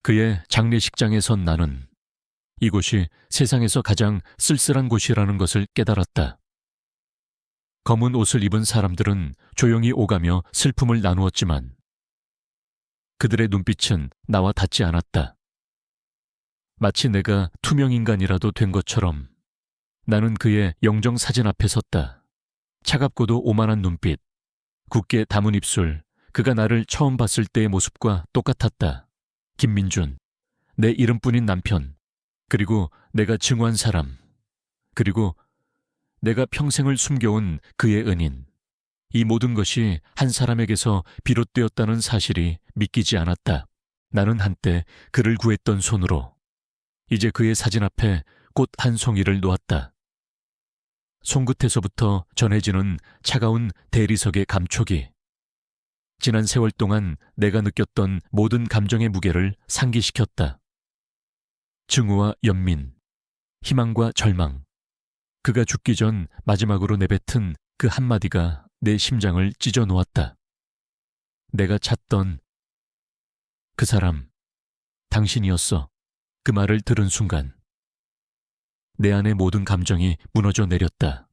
그의 장례식장에 선 나는 이곳이 세상에서 가장 쓸쓸한 곳이라는 것을 깨달았다. 검은 옷을 입은 사람들은 조용히 오가며 슬픔을 나누었지만 그들의 눈빛은 나와 닿지 않았다. 마치 내가 투명인간이라도 된 것처럼 나는 그의 영정 사진 앞에 섰다. 차갑고도 오만한 눈빛, 굳게 담은 입술, 그가 나를 처음 봤을 때의 모습과 똑같았다. 김민준, 내 이름뿐인 남편, 그리고 내가 증오한 사람, 그리고 내가 평생을 숨겨온 그의 은인. 이 모든 것이 한 사람에게서 비롯되었다는 사실이 믿기지 않았다. 나는 한때 그를 구했던 손으로 이제 그의 사진 앞에 꽃 한 송이를 놓았다. 손끝에서부터 전해지는 차가운 대리석의 감촉이 지난 세월 동안 내가 느꼈던 모든 감정의 무게를 상기시켰다. 증오와 연민, 희망과 절망, 그가 죽기 전 마지막으로 내뱉은 그 한마디가 내 심장을 찢어 놓았다. 내가 찾던 그 사람, 당신이었어. 그 말을 들은 순간 내 안의 모든 감정이 무너져 내렸다.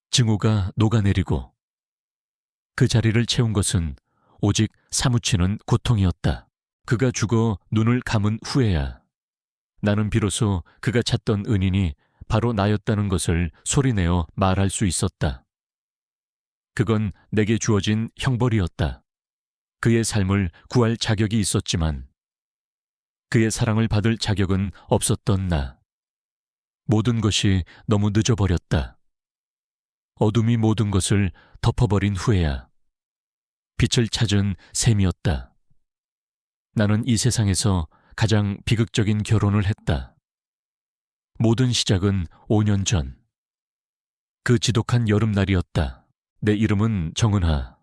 증오가 녹아내리고 그 자리를 채운 것은 오직 사무치는 고통이었다. 그가 죽어 눈을 감은 후에야 나는 비로소 그가 찾던 은인이 바로 나였다는 것을 소리내어 말할 수 있었다. 그건 내게 주어진 형벌이었다. 그의 삶을 구할 자격이 있었지만 그의 사랑을 받을 자격은 없었던 나. 모든 것이 너무 늦어버렸다. 어둠이 모든 것을 덮어버린 후에야 빛을 찾은 셈이었다. 나는 이 세상에서 가장 비극적인 결혼을 했다. 모든 시작은 5년 전. 그 지독한 여름날이었다. 내 이름은 정은하.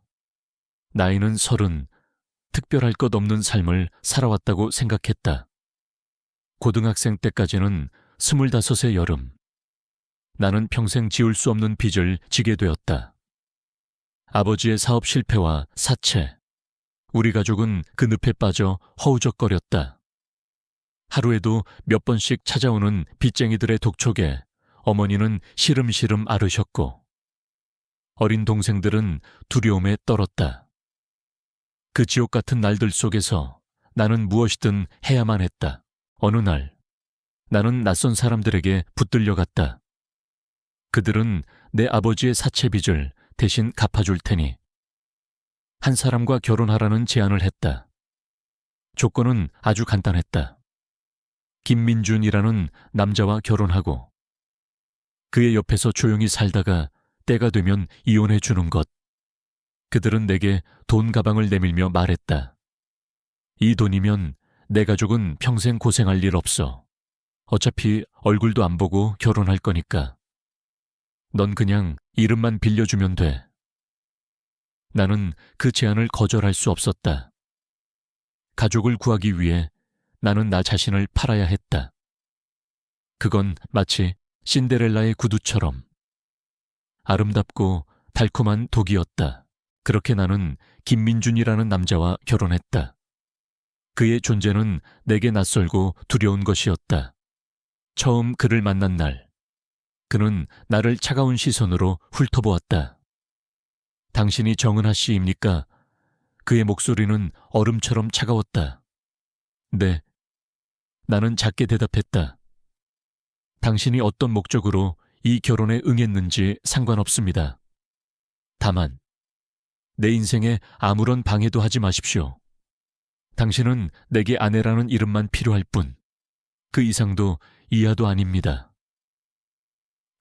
나이는 30, 특별할 것 없는 삶을 살아왔다고 생각했다. 고등학생 때까지는 25의 여름. 나는 평생 지울 수 없는 빚을 지게 되었다. 아버지의 사업 실패와 사채. 우리 가족은 그 늪에 빠져 허우적거렸다. 하루에도 몇 번씩 찾아오는 빚쟁이들의 독촉에 어머니는 시름시름 앓으셨고 어린 동생들은 두려움에 떨었다. 그 지옥 같은 날들 속에서 나는 무엇이든 해야만 했다. 어느 날 나는 낯선 사람들에게 붙들려갔다. 그들은 내 아버지의 사채 빚을 대신 갚아줄 테니 한 사람과 결혼하라는 제안을 했다. 조건은 아주 간단했다. 김민준이라는 남자와 결혼하고 그의 옆에서 조용히 살다가 때가 되면 이혼해 주는 것. 그들은 내게 돈 가방을 내밀며 말했다. 이 돈이면 내 가족은 평생 고생할 일 없어. 어차피 얼굴도 안 보고 결혼할 거니까. 넌 그냥 이름만 빌려주면 돼. 나는 그 제안을 거절할 수 없었다. 가족을 구하기 위해 나는 나 자신을 팔아야 했다. 그건 마치 신데렐라의 구두처럼 아름답고 달콤한 독이었다. 그렇게 나는 김민준이라는 남자와 결혼했다. 그의 존재는 내게 낯설고 두려운 것이었다. 처음 그를 만난 날, 그는 나를 차가운 시선으로 훑어보았다. 당신이 정은하 씨입니까? 그의 목소리는 얼음처럼 차가웠다. 네. 나는 작게 대답했다. 당신이 어떤 목적으로 이 결혼에 응했는지 상관없습니다. 다만 내 인생에 아무런 방해도 하지 마십시오. 당신은 내게 아내라는 이름만 필요할 뿐, 그 이상도 이하도 아닙니다.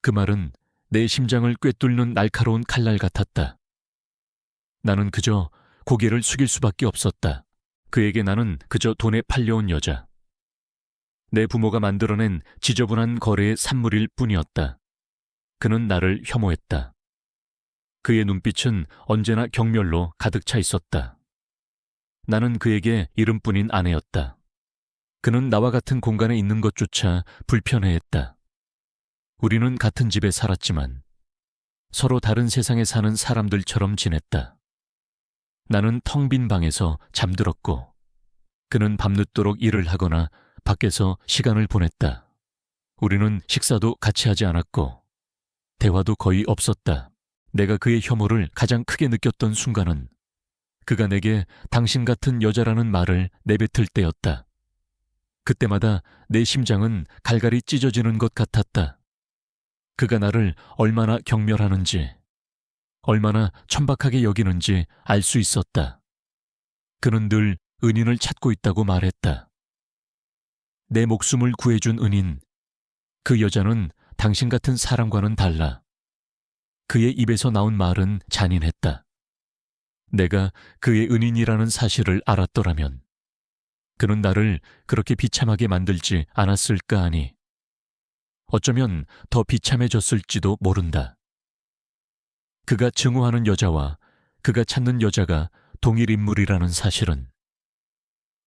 그 말은 내 심장을 꿰뚫는 날카로운 칼날 같았다. 나는 그저 고개를 숙일 수밖에 없었다. 그에게 나는 그저 돈에 팔려온 여자. 내 부모가 만들어낸 지저분한 거래의 산물일 뿐이었다. 그는 나를 혐오했다. 그의 눈빛은 언제나 경멸로 가득 차 있었다. 나는 그에게 이름뿐인 아내였다. 그는 나와 같은 공간에 있는 것조차 불편해했다. 우리는 같은 집에 살았지만 서로 다른 세상에 사는 사람들처럼 지냈다. 나는 텅 빈 방에서 잠들었고 그는 밤늦도록 일을 하거나 밖에서 시간을 보냈다. 우리는 식사도 같이 하지 않았고 대화도 거의 없었다. 내가 그의 혐오를 가장 크게 느꼈던 순간은 그가 내게 당신 같은 여자라는 말을 내뱉을 때였다. 그때마다 내 심장은 갈갈이 찢어지는 것 같았다. 그가 나를 얼마나 경멸하는지, 얼마나 천박하게 여기는지 알 수 있었다. 그는 늘 은인을 찾고 있다고 말했다. 내 목숨을 구해준 은인, 그 여자는 당신 같은 사람과는 달라. 그의 입에서 나온 말은 잔인했다. 내가 그의 은인이라는 사실을 알았더라면 그는 나를 그렇게 비참하게 만들지 않았을까 하니 어쩌면 더 비참해졌을지도 모른다. 그가 증오하는 여자와 그가 찾는 여자가 동일 인물이라는 사실은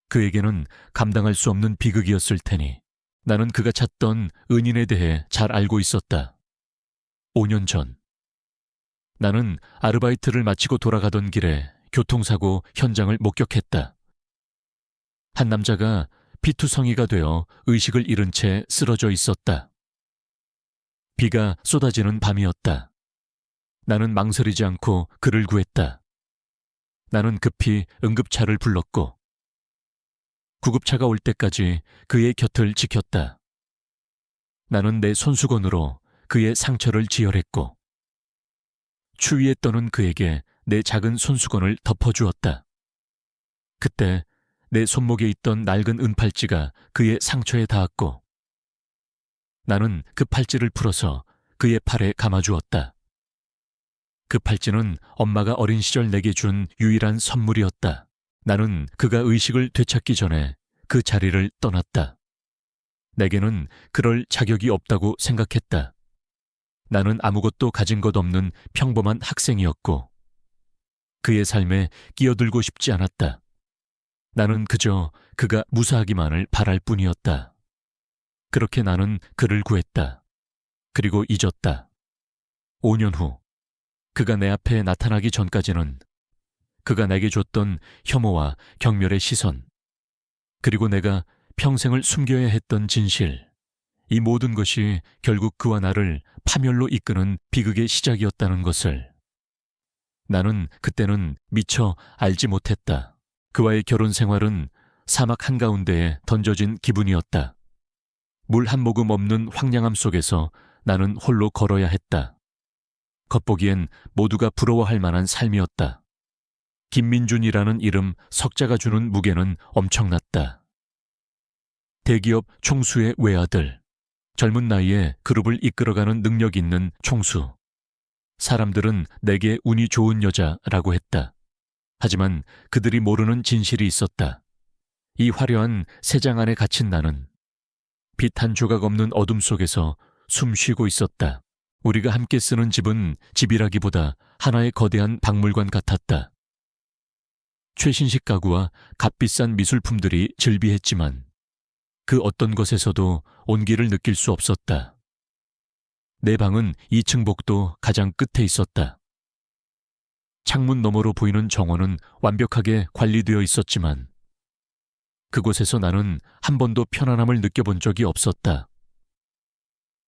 그에게는 감당할 수 없는 비극이었을 테니 나는 그가 찾던 은인에 대해 잘 알고 있었다. 5년 전 나는 아르바이트를 마치고 돌아가던 길에 교통사고 현장을 목격했다. 한 남자가 피투성이가 되어 의식을 잃은 채 쓰러져 있었다. 비가 쏟아지는 밤이었다. 나는 망설이지 않고 그를 구했다. 나는 급히 응급차를 불렀고 구급차가 올 때까지 그의 곁을 지켰다. 나는 내 손수건으로 그의 상처를 지혈했고 추위에 떠는 그에게 내 작은 손수건을 덮어주었다. 그때 내 손목에 있던 낡은 은팔찌가 그의 상처에 닿았고 나는 그 팔찌를 풀어서 그의 팔에 감아주었다. 그 팔찌는 엄마가 어린 시절 내게 준 유일한 선물이었다. 나는 그가 의식을 되찾기 전에 그 자리를 떠났다. 내게는 그럴 자격이 없다고 생각했다. 나는 아무것도 가진 것 없는 평범한 학생이었고 그의 삶에 끼어들고 싶지 않았다. 나는 그저 그가 무사하기만을 바랄 뿐이었다. 그렇게 나는 그를 구했다. 그리고 잊었다. 5년 후 그가 내 앞에 나타나기 전까지는 그가 내게 줬던 혐오와 경멸의 시선, 그리고 내가 평생을 숨겨야 했던 진실, 이 모든 것이 결국 그와 나를 파멸로 이끄는 비극의 시작이었다는 것을 나는 그때는 미처 알지 못했다. 그와의 결혼 생활은 사막 한가운데에 던져진 기분이었다. 물 한 모금 없는 황량함 속에서 나는 홀로 걸어야 했다. 겉보기엔 모두가 부러워할 만한 삶이었다. 김민준이라는 이름 석자가 주는 무게는 엄청났다. 대기업 총수의 외아들, 젊은 나이에 그룹을 이끌어가는 능력 있는 총수. 사람들은 내게 운이 좋은 여자라고 했다. 하지만 그들이 모르는 진실이 있었다. 이 화려한 세장 안에 갇힌 나는 빛 한 조각 없는 어둠 속에서 숨 쉬고 있었다. 우리가 함께 쓰는 집은 집이라기보다 하나의 거대한 박물관 같았다. 최신식 가구와 값비싼 미술품들이 즐비했지만 그 어떤 것에서도 온기를 느낄 수 없었다. 내 방은 2층 복도 가장 끝에 있었다. 창문 너머로 보이는 정원은 완벽하게 관리되어 있었지만 그곳에서 나는 한 번도 편안함을 느껴본 적이 없었다.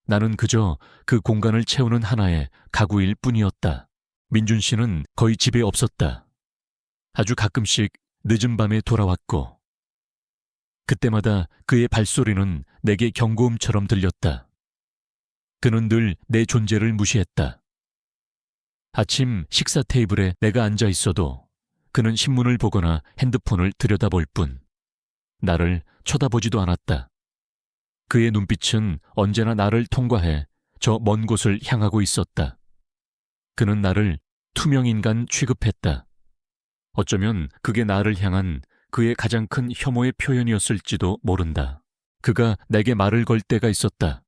나는 그저 그 공간을 채우는 하나의 가구일 뿐이었다. 민준 씨는 거의 집에 없었다. 아주 가끔씩 늦은 밤에 돌아왔고 그때마다 그의 발소리는 내게 경고음처럼 들렸다. 그는 늘 내 존재를 무시했다. 아침 식사 테이블에 내가 앉아 있어도 그는 신문을 보거나 핸드폰을 들여다볼 뿐 나를 쳐다보지도 않았다. 그의 눈빛은 언제나 나를 통과해 저 먼 곳을 향하고 있었다. 그는 나를 투명인간 취급했다. 어쩌면 그게 나를 향한 그의 가장 큰 혐오의 표현이었을지도 모른다. 그가 내게 말을 걸 때가 있었다.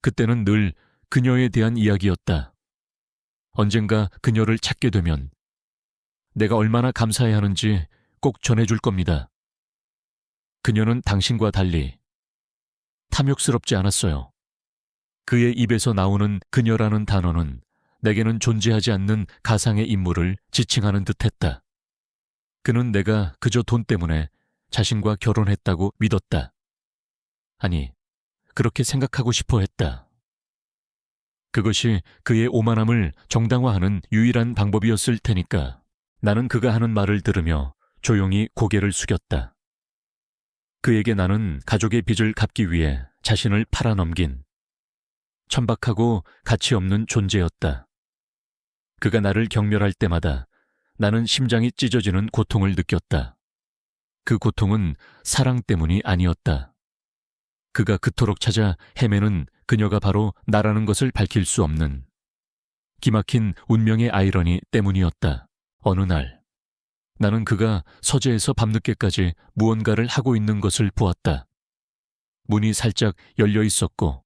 그때는 늘 그녀에 대한 이야기였다. 언젠가 그녀를 찾게 되면 내가 얼마나 감사해야 하는지 꼭 전해줄 겁니다. 그녀는 당신과 달리 탐욕스럽지 않았어요. 그의 입에서 나오는 그녀라는 단어는 내게는 존재하지 않는 가상의 인물을 지칭하는 듯했다. 그는 내가 그저 돈 때문에 자신과 결혼했다고 믿었다. 아니, 그렇게 생각하고 싶어 했다. 그것이 그의 오만함을 정당화하는 유일한 방법이었을 테니까 나는 그가 하는 말을 들으며 조용히 고개를 숙였다. 그에게 나는 가족의 빚을 갚기 위해 자신을 팔아넘긴 천박하고 가치 없는 존재였다. 그가 나를 경멸할 때마다 나는 심장이 찢어지는 고통을 느꼈다. 그 고통은 사랑 때문이 아니었다. 그가 그토록 찾아 헤매는 그녀가 바로 나라는 것을 밝힐 수 없는 기막힌 운명의 아이러니 때문이었다. 어느 날 나는 그가 서재에서 밤늦게까지 무언가를 하고 있는 것을 보았다. 문이 살짝 열려 있었고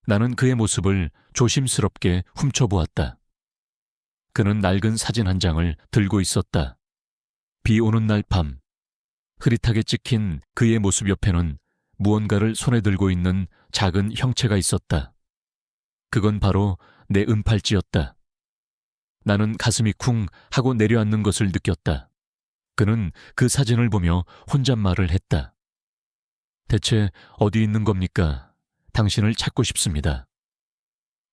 나는 그의 모습을 조심스럽게 훔쳐보았다. 그는 낡은 사진 한 장을 들고 있었다. 비 오는 날 밤, 흐릿하게 찍힌 그의 모습 옆에는 무언가를 손에 들고 있는 작은 형체가 있었다. 그건 바로 내 은팔찌였다. 나는 가슴이 쿵 하고 내려앉는 것을 느꼈다. 그는 그 사진을 보며 혼잣말을 했다. 대체 어디 있는 겁니까? 당신을 찾고 싶습니다.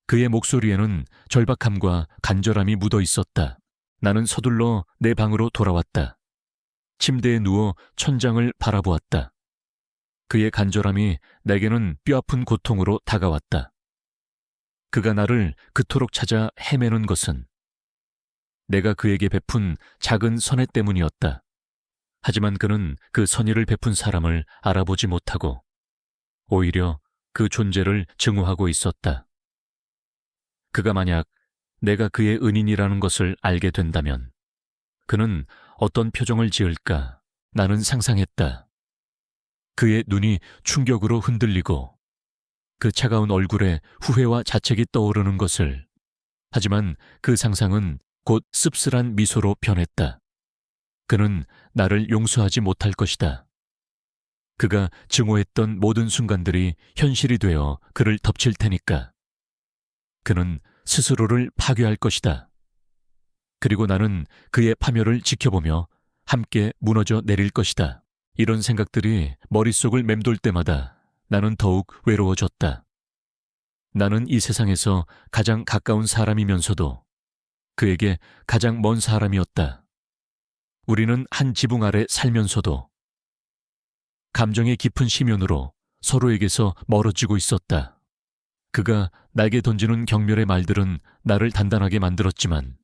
그의 목소리에는 절박함과 간절함이 묻어 있었다. 나는 서둘러 내 방으로 돌아왔다. 침대에 누워 천장을 바라보았다. 그의 간절함이 내게는 뼈아픈 고통으로 다가왔다. 그가 나를 그토록 찾아 헤매는 것은 내가 그에게 베푼 작은 선애 때문이었다. 하지만 그는 그 선의를 베푼 사람을 알아보지 못하고 오히려 그 존재를 증오하고 있었다. 그가 만약 내가 그의 은인이라는 것을 알게 된다면 그는 어떤 표정을 지을까 나는 상상했다. 그의 눈이 충격으로 흔들리고 그 차가운 얼굴에 후회와 자책이 떠오르는 것을. 하지만 그 상상은 곧 씁쓸한 미소로 변했다. 그는 나를 용서하지 못할 것이다. 그가 증오했던 모든 순간들이 현실이 되어 그를 덮칠 테니까. 그는 스스로를 파괴할 것이다. 그리고 나는 그의 파멸을 지켜보며 함께 무너져 내릴 것이다. 이런 생각들이 머릿속을 맴돌 때마다 나는 더욱 외로워졌다. 나는 이 세상에서 가장 가까운 사람이면서도 그에게 가장 먼 사람이었다. 우리는 한 지붕 아래 살면서도 감정의 깊은 심연으로 서로에게서 멀어지고 있었다. 그가 나에게 던지는 경멸의 말들은 나를 단단하게 만들었지만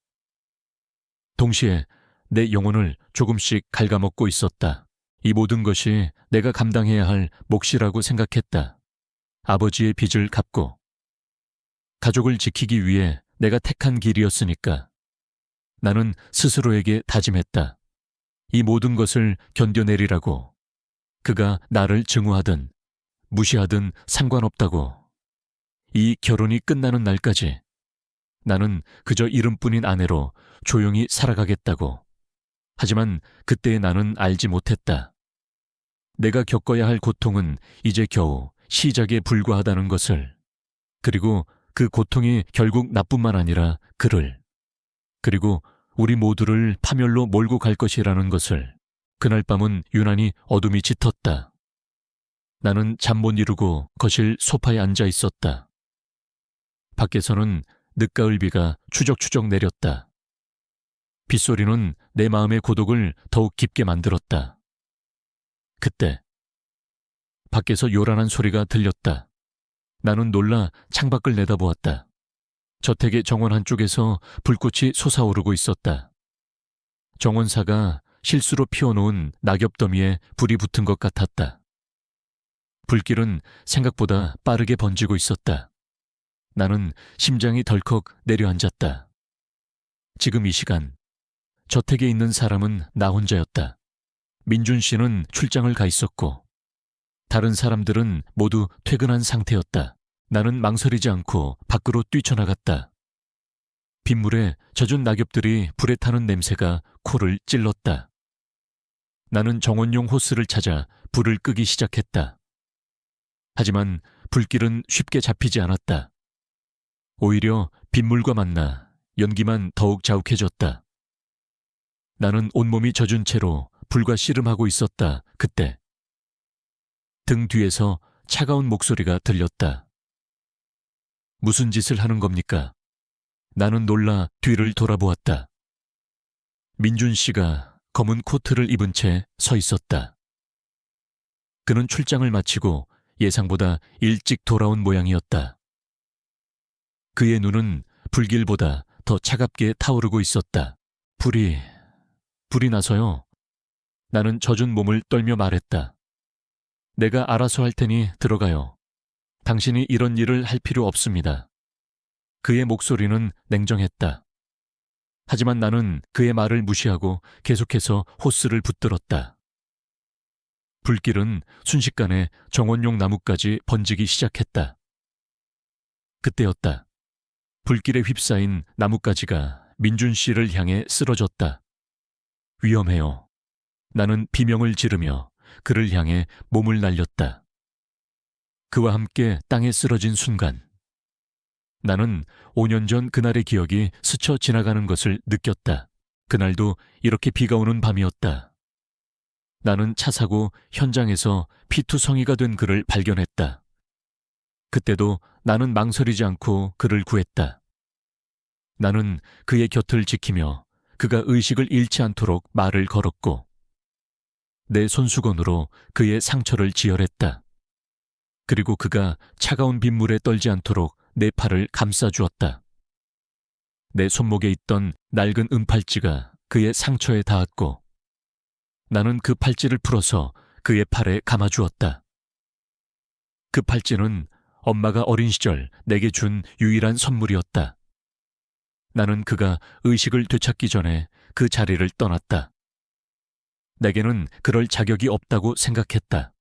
동시에 내 영혼을 조금씩 갉아먹고 있었다. 이 모든 것이 내가 감당해야 할 몫이라고 생각했다. 아버지의 빚을 갚고 가족을 지키기 위해 내가 택한 길이었으니까 나는 스스로에게 다짐했다. 이 모든 것을 견뎌내리라고. 그가 나를 증오하든 무시하든 상관없다고. 이 결혼이 끝나는 날까지 나는 그저 이름뿐인 아내로 조용히 살아가겠다고. 하지만 그때의 나는 알지 못했다. 내가 겪어야 할 고통은 이제 겨우 시작에 불과하다는 것을. 그리고 그 고통이 결국 나뿐만 아니라 그를, 그리고 우리 모두를 파멸로 몰고 갈 것이라는 것을. 그날 밤은 유난히 어둠이 짙었다. 나는 잠 못 이루고 거실 소파에 앉아 있었다. 밖에서는 늦가을 비가 추적추적 내렸다. 빗소리는 내 마음의 고독을 더욱 깊게 만들었다. 그때 밖에서 요란한 소리가 들렸다. 나는 놀라 창밖을 내다보았다. 저택의 정원 한쪽에서 불꽃이 솟아오르고 있었다. 정원사가 실수로 피워놓은 낙엽더미에 불이 붙은 것 같았다. 불길은 생각보다 빠르게 번지고 있었다. 나는 심장이 덜컥 내려앉았다. 지금 이 시간 저택에 있는 사람은 나 혼자였다. 민준 씨는 출장을 가 있었고 다른 사람들은 모두 퇴근한 상태였다. 나는 망설이지 않고 밖으로 뛰쳐나갔다. 빗물에 젖은 낙엽들이 불에 타는 냄새가 코를 찔렀다. 나는 정원용 호스를 찾아 불을 끄기 시작했다. 하지만 불길은 쉽게 잡히지 않았다. 오히려 빗물과 만나 연기만 더욱 자욱해졌다. 나는 온몸이 젖은 채로 불과 씨름하고 있었다. 그때 등 뒤에서 차가운 목소리가 들렸다. 무슨 짓을 하는 겁니까? 나는 놀라 뒤를 돌아보았다. 민준 씨가 검은 코트를 입은 채 서 있었다. 그는 출장을 마치고 예상보다 일찍 돌아온 모양이었다. 그의 눈은 불길보다 더 차갑게 타오르고 있었다. 불이 나서요. 나는 젖은 몸을 떨며 말했다. 내가 알아서 할 테니 들어가요. 당신이 이런 일을 할 필요 없습니다. 그의 목소리는 냉정했다. 하지만 나는 그의 말을 무시하고 계속해서 호스를 붙들었다. 불길은 순식간에 정원용 나무까지 번지기 시작했다. 그때였다. 불길에 휩싸인 나뭇가지가 민준 씨를 향해 쓰러졌다. 위험해요. 나는 비명을 지르며 그를 향해 몸을 날렸다. 그와 함께 땅에 쓰러진 순간 나는 5년 전 그날의 기억이 스쳐 지나가는 것을 느꼈다. 그날도 이렇게 비가 오는 밤이었다. 나는 차 사고 현장에서 피투성이가 된 그를 발견했다. 그때도 나는 망설이지 않고 그를 구했다. 나는 그의 곁을 지키며 그가 의식을 잃지 않도록 말을 걸었고 내 손수건으로 그의 상처를 지혈했다. 그리고 그가 차가운 빗물에 떨지 않도록 내 팔을 감싸주었다. 내 손목에 있던 낡은 은팔찌가 그의 상처에 닿았고 나는 그 팔찌를 풀어서 그의 팔에 감아주었다. 그 팔찌는 엄마가 어린 시절 내게 준 유일한 선물이었다. 나는 그가 의식을 되찾기 전에 그 자리를 떠났다. 내게는 그럴 자격이 없다고 생각했다.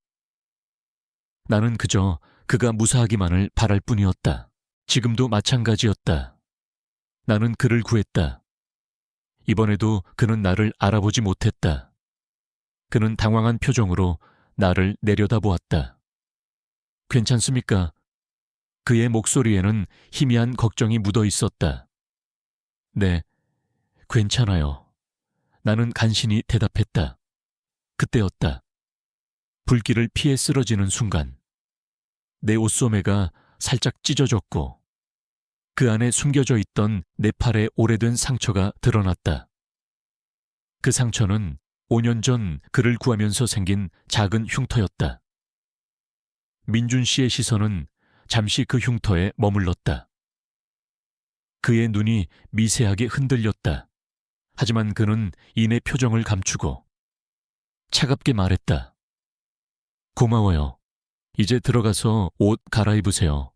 나는 그저 그가 무사하기만을 바랄 뿐이었다. 지금도 마찬가지였다. 나는 그를 구했다. 이번에도 그는 나를 알아보지 못했다. 그는 당황한 표정으로 나를 내려다보았다. 괜찮습니까? 그의 목소리에는 희미한 걱정이 묻어 있었다. 네, 괜찮아요. 나는 간신히 대답했다. 그때였다. 불길을 피해 쓰러지는 순간 내 옷소매가 살짝 찢어졌고 그 안에 숨겨져 있던 내 팔에 오래된 상처가 드러났다. 그 상처는 5년 전 그를 구하면서 생긴 작은 흉터였다. 민준 씨의 시선은 잠시 그 흉터에 머물렀다. 그의 눈이 미세하게 흔들렸다. 하지만 그는 이내 표정을 감추고 차갑게 말했다. 고마워요. 이제 들어가서 옷 갈아입으세요.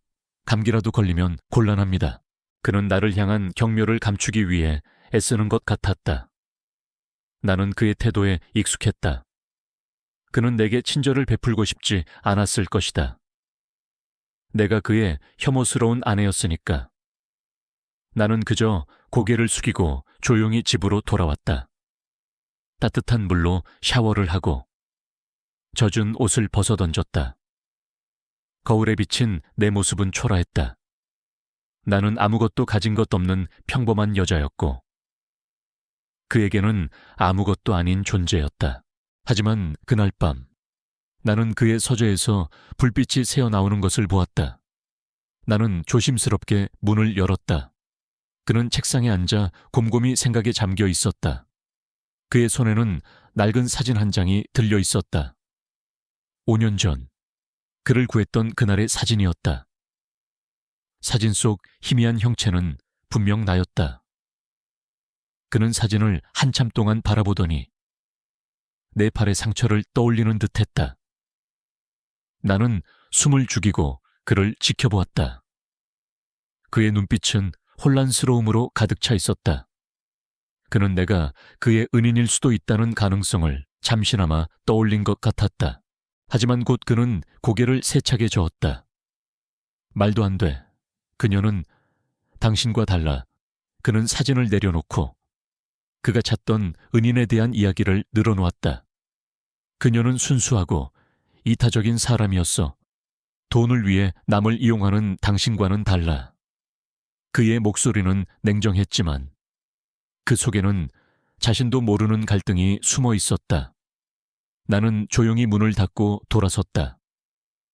감기라도 걸리면 곤란합니다. 그는 나를 향한 격려를 감추기 위해 애쓰는 것 같았다. 나는 그의 태도에 익숙했다. 그는 내게 친절을 베풀고 싶지 않았을 것이다. 내가 그의 혐오스러운 아내였으니까. 나는 그저 고개를 숙이고 조용히 집으로 돌아왔다. 따뜻한 물로 샤워를 하고 젖은 옷을 벗어던졌다. 거울에 비친 내 모습은 초라했다. 나는 아무것도 가진 것 없는 평범한 여자였고 그에게는 아무것도 아닌 존재였다. 하지만 그날 밤 나는 그의 서재에서 불빛이 새어나오는 것을 보았다. 나는 조심스럽게 문을 열었다. 그는 책상에 앉아 곰곰이 생각에 잠겨 있었다. 그의 손에는 낡은 사진 한 장이 들려 있었다. 5년 전 그를 구했던 그날의 사진이었다. 사진 속 희미한 형체는 분명 나였다. 그는 사진을 한참 동안 바라보더니 내 팔의 상처를 떠올리는 듯했다. 나는 숨을 죽이고 그를 지켜보았다. 그의 눈빛은 혼란스러움으로 가득 차 있었다. 그는 내가 그의 은인일 수도 있다는 가능성을 잠시나마 떠올린 것 같았다. 하지만 곧 그는 고개를 세차게 저었다. 말도 안 돼. 그녀는 당신과 달라. 그는 사진을 내려놓고 그가 찾던 은인에 대한 이야기를 늘어놓았다. 그녀는 순수하고 이타적인 사람이었어. 돈을 위해 남을 이용하는 당신과는 달라. 그의 목소리는 냉정했지만 그 속에는 자신도 모르는 갈등이 숨어 있었다. 나는 조용히 문을 닫고 돌아섰다.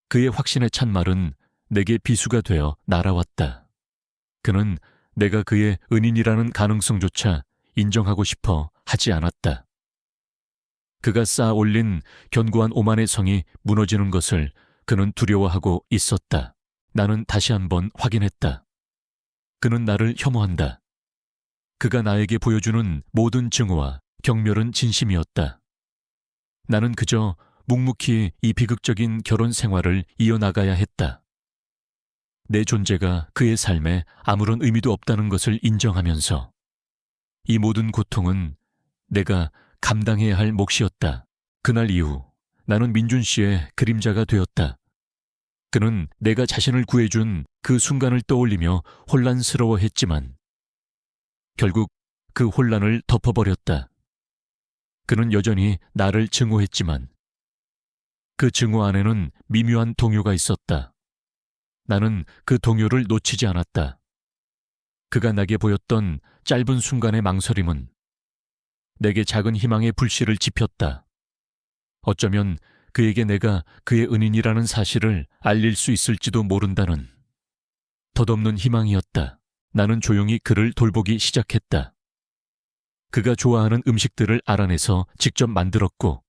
그의 확신에 찬 말은 내게 비수가 되어 날아왔다. 그는 내가 그의 은인이라는 가능성조차 인정하고 싶어 하지 않았다. 그가 쌓아 올린 견고한 오만의 성이 무너지는 것을 그는 두려워하고 있었다. 나는 다시 한번 확인했다. 그는 나를 혐오한다. 그가 나에게 보여주는 모든 증오와 경멸은 진심이었다. 나는 그저 묵묵히 이 비극적인 결혼 생활을 이어나가야 했다. 내 존재가 그의 삶에 아무런 의미도 없다는 것을 인정하면서 이 모든 고통은 내가 감당해야 할 몫이었다. 그날 이후 나는 민준 씨의 그림자가 되었다. 그는 내가 자신을 구해준 그 순간을 떠올리며 혼란스러워했지만 결국 그 혼란을 덮어버렸다. 그는 여전히 나를 증오했지만 그 증오 안에는 미묘한 동요가 있었다. 나는 그 동요를 놓치지 않았다. 그가 내게 보였던 짧은 순간의 망설임은 내게 작은 희망의 불씨를 지폈다. 어쩌면 그에게 내가 그의 은인이라는 사실을 알릴 수 있을지도 모른다는 덧없는 희망이었다. 나는 조용히 그를 돌보기 시작했다. 그가 좋아하는 음식들을 알아내서 직접 만들었고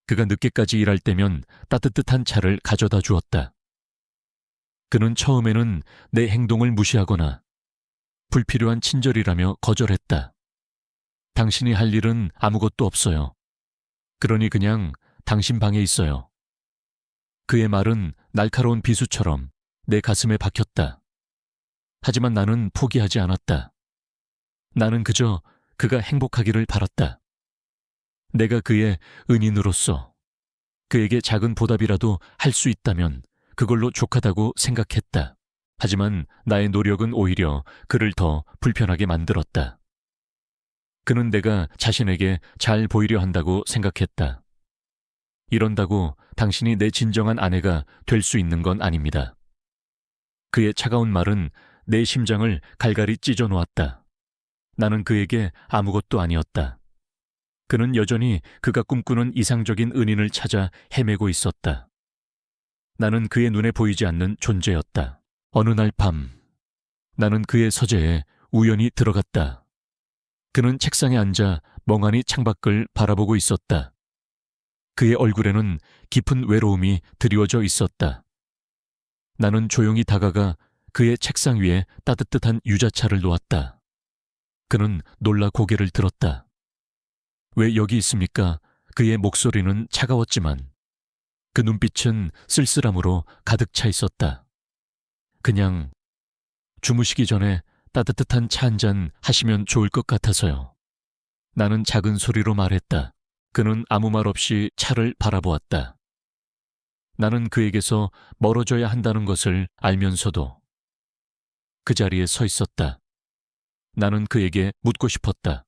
그가 늦게까지 일할 때면 따뜻한 차를 가져다 주었다. 그는 처음에는 내 행동을 무시하거나 불필요한 친절이라며 거절했다. 당신이 할 일은 아무것도 없어요. 그러니 그냥 당신 방에 있어요. 그의 말은 날카로운 비수처럼 내 가슴에 박혔다. 하지만 나는 포기하지 않았다. 나는 그저 그가 행복하기를 바랐다. 내가 그의 은인으로서 그에게 작은 보답이라도 할 수 있다면 그걸로 족하다고 생각했다. 하지만 나의 노력은 오히려 그를 더 불편하게 만들었다. 그는 내가 자신에게 잘 보이려 한다고 생각했다. 이런다고 당신이 내 진정한 아내가 될 수 있는 건 아닙니다. 그의 차가운 말은 내 심장을 갈갈이 찢어 놓았다. 나는 그에게 아무것도 아니었다. 그는 여전히 그가 꿈꾸는 이상적인 은인을 찾아 헤매고 있었다. 나는 그의 눈에 보이지 않는 존재였다. 어느 날 밤, 나는 그의 서재에 우연히 들어갔다. 그는 책상에 앉아 멍하니 창밖을 바라보고 있었다. 그의 얼굴에는 깊은 외로움이 드리워져 있었다. 나는 조용히 다가가 그의 책상 위에 따뜻한 유자차를 놓았다. 그는 놀라 고개를 들었다. 왜 여기 있습니까? 그의 목소리는 차가웠지만 그 눈빛은 쓸쓸함으로 가득 차 있었다. 그냥 주무시기 전에 따뜻한 차 한 잔 하시면 좋을 것 같아서요. 나는 작은 소리로 말했다. 그는 아무 말 없이 차를 바라보았다. 나는 그에게서 멀어져야 한다는 것을 알면서도 그 자리에 서 있었다. 나는 그에게 묻고 싶었다.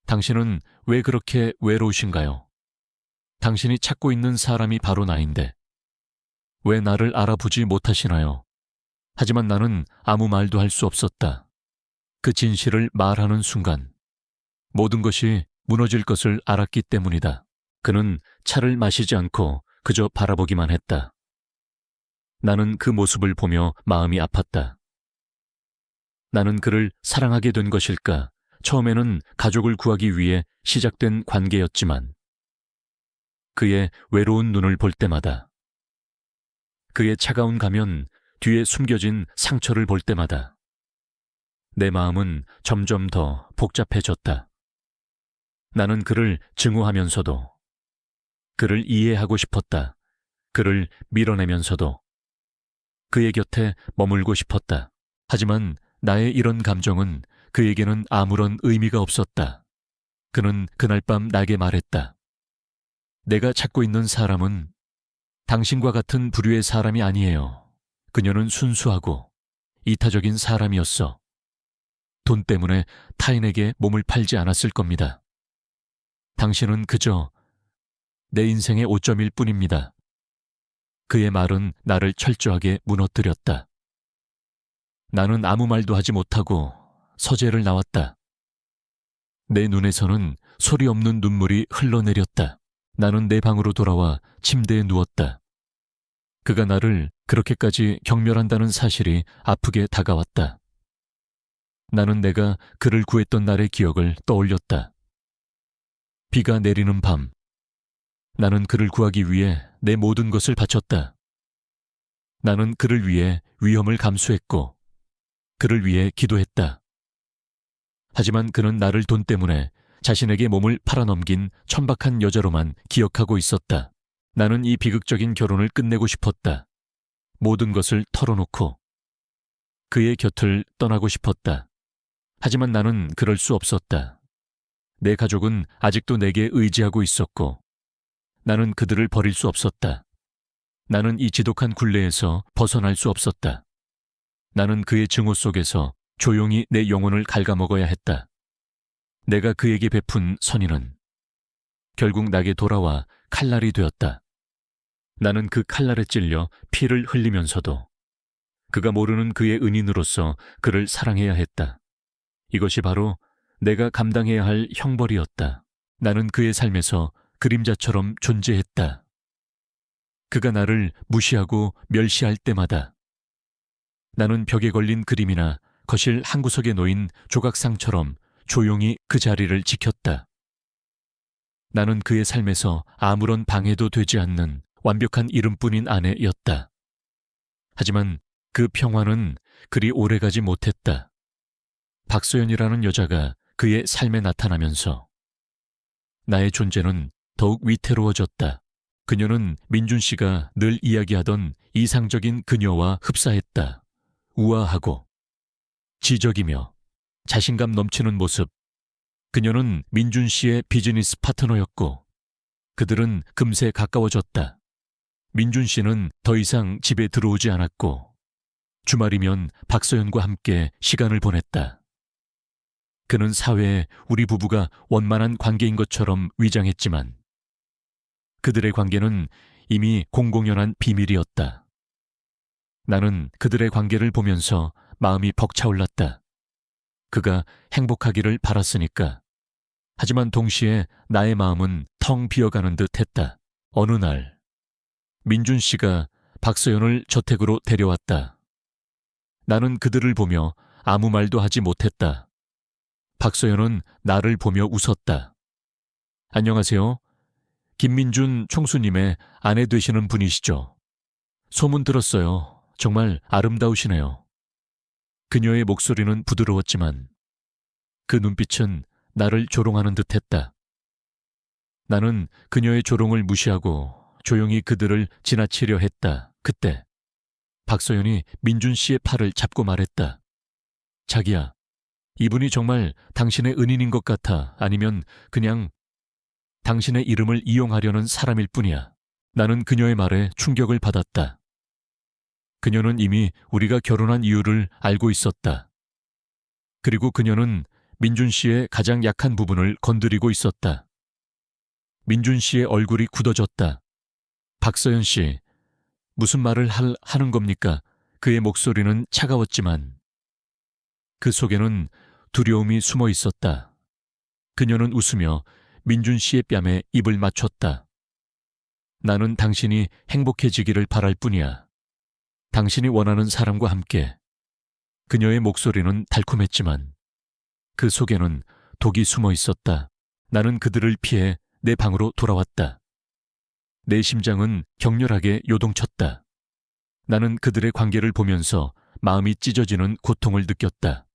당신은 왜 그렇게 외로우신가요? 당신이 찾고 있는 사람이 바로 나인데 왜 나를 알아보지 못하시나요? 하지만 나는 아무 말도 할 수 없었다. 그 진실을 말하는 순간 모든 것이 무너질 것을 알았기 때문이다. 그는 차를 마시지 않고 그저 바라보기만 했다. 나는 그 모습을 보며 마음이 아팠다. 나는 그를 사랑하게 된 것일까? 처음에는 가족을 구하기 위해 시작된 관계였지만 그의 외로운 눈을 볼 때마다 그의 차가운 가면 뒤에 숨겨진 상처를 볼 때마다 내 마음은 점점 더 복잡해졌다. 나는 그를 증오하면서도 그를 이해하고 싶었다. 그를 밀어내면서도 그의 곁에 머물고 싶었다. 하지만 나의 이런 감정은 그에게는 아무런 의미가 없었다. 그는 그날 밤 나에게 말했다. 내가 찾고 있는 사람은 당신과 같은 부류의 사람이 아니에요. 그녀는 순수하고 이타적인 사람이었어. 돈 때문에 타인에게 몸을 팔지 않았을 겁니다. 당신은 그저 내 인생의 오점일 뿐입니다. 그의 말은 나를 철저하게 무너뜨렸다. 나는 아무 말도 하지 못하고 서재를 나왔다. 내 눈에서는 소리 없는 눈물이 흘러내렸다. 나는 내 방으로 돌아와 침대에 누웠다. 그가 나를 그렇게까지 경멸한다는 사실이 아프게 다가왔다. 나는 내가 그를 구했던 날의 기억을 떠올렸다. 비가 내리는 밤, 나는 그를 구하기 위해 내 모든 것을 바쳤다. 나는 그를 위해 위험을 감수했고, 그를 위해 기도했다. 하지만 그는 나를 돈 때문에 자신에게 몸을 팔아넘긴 천박한 여자로만 기억하고 있었다. 나는 이 비극적인 결혼을 끝내고 싶었다. 모든 것을 털어놓고 그의 곁을 떠나고 싶었다. 하지만 나는 그럴 수 없었다. 내 가족은 아직도 내게 의지하고 있었고 나는 그들을 버릴 수 없었다. 나는 이 지독한 굴레에서 벗어날 수 없었다. 나는 그의 증오 속에서 조용히 내 영혼을 갉아먹어야 했다. 내가 그에게 베푼 선의는 결국 나에게 돌아와 칼날이 되었다. 나는 그 칼날에 찔려 피를 흘리면서도 그가 모르는 그의 은인으로서 그를 사랑해야 했다. 이것이 바로 내가 감당해야 할 형벌이었다. 나는 그의 삶에서 그림자처럼 존재했다. 그가 나를 무시하고 멸시할 때마다 나는 벽에 걸린 그림이나 거실 한 구석에 놓인 조각상처럼 조용히 그 자리를 지켰다. 나는 그의 삶에서 아무런 방해도 되지 않는 완벽한 이름뿐인 아내였다. 하지만 그 평화는 그리 오래가지 못했다. 박소연이라는 여자가 그의 삶에 나타나면서 나의 존재는 더욱 위태로워졌다. 그녀는 민준 씨가 늘 이야기하던 이상적인 그녀와 흡사했다. 우아하고 지적이며 자신감 넘치는 모습. 그녀는 민준 씨의 비즈니스 파트너였고 그들은 금세 가까워졌다. 민준 씨는 더 이상 집에 들어오지 않았고 주말이면 박소연과 함께 시간을 보냈다. 그는 사회에 우리 부부가 원만한 관계인 것처럼 위장했지만 그들의 관계는 이미 공공연한 비밀이었다. 나는 그들의 관계를 보면서 마음이 벅차올랐다. 그가 행복하기를 바랐으니까. 하지만 동시에 나의 마음은 텅 비어가는 듯 했다. 어느 날 민준 씨가 박소연을 저택으로 데려왔다. 나는 그들을 보며 아무 말도 하지 못했다. 박소연은 나를 보며 웃었다. 안녕하세요. 김민준 총수님의 아내 되시는 분이시죠? 소문 들었어요. 정말 아름다우시네요. 그녀의 목소리는 부드러웠지만 그 눈빛은 나를 조롱하는 듯했다. 나는 그녀의 조롱을 무시하고 조용히 그들을 지나치려 했다. 그때 박소연이 민준 씨의 팔을 잡고 말했다. 자기야, 이분이 정말 당신의 은인인 것 같아. 아니면 그냥 당신의 이름을 이용하려는 사람일 뿐이야. 나는 그녀의 말에 충격을 받았다. 그녀는 이미 우리가 결혼한 이유를 알고 있었다. 그리고 그녀는 민준 씨의 가장 약한 부분을 건드리고 있었다. 민준 씨의 얼굴이 굳어졌다. 박서연 씨, 무슨 말을 하는 겁니까? 그의 목소리는 차가웠지만 그 속에는 두려움이 숨어 있었다. 그녀는 웃으며 민준 씨의 뺨에 입을 맞췄다. 나는 당신이 행복해지기를 바랄 뿐이야. 당신이 원하는 사람과 함께. 그녀의 목소리는 달콤했지만 그 속에는 독이 숨어 있었다. 나는 그들을 피해 내 방으로 돌아왔다. 내 심장은 격렬하게 요동쳤다. 나는 그들의 관계를 보면서 마음이 찢어지는 고통을 느꼈다.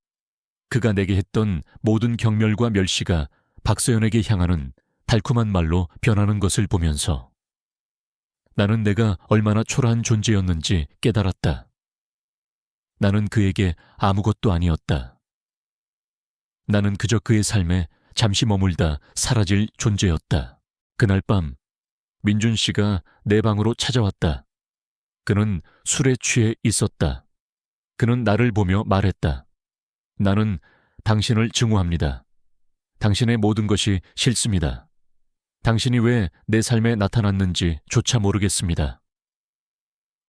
그가 내게 했던 모든 경멸과 멸시가 박서연에게 향하는 달콤한 말로 변하는 것을 보면서 나는 내가 얼마나 초라한 존재였는지 깨달았다. 나는 그에게 아무것도 아니었다. 나는 그저 그의 삶에 잠시 머물다 사라질 존재였다. 그날 밤 민준 씨가 내 방으로 찾아왔다. 그는 술에 취해 있었다. 그는 나를 보며 말했다. 나는 당신을 증오합니다. 당신의 모든 것이 싫습니다. 당신이 왜 내 삶에 나타났는지 조차 모르겠습니다.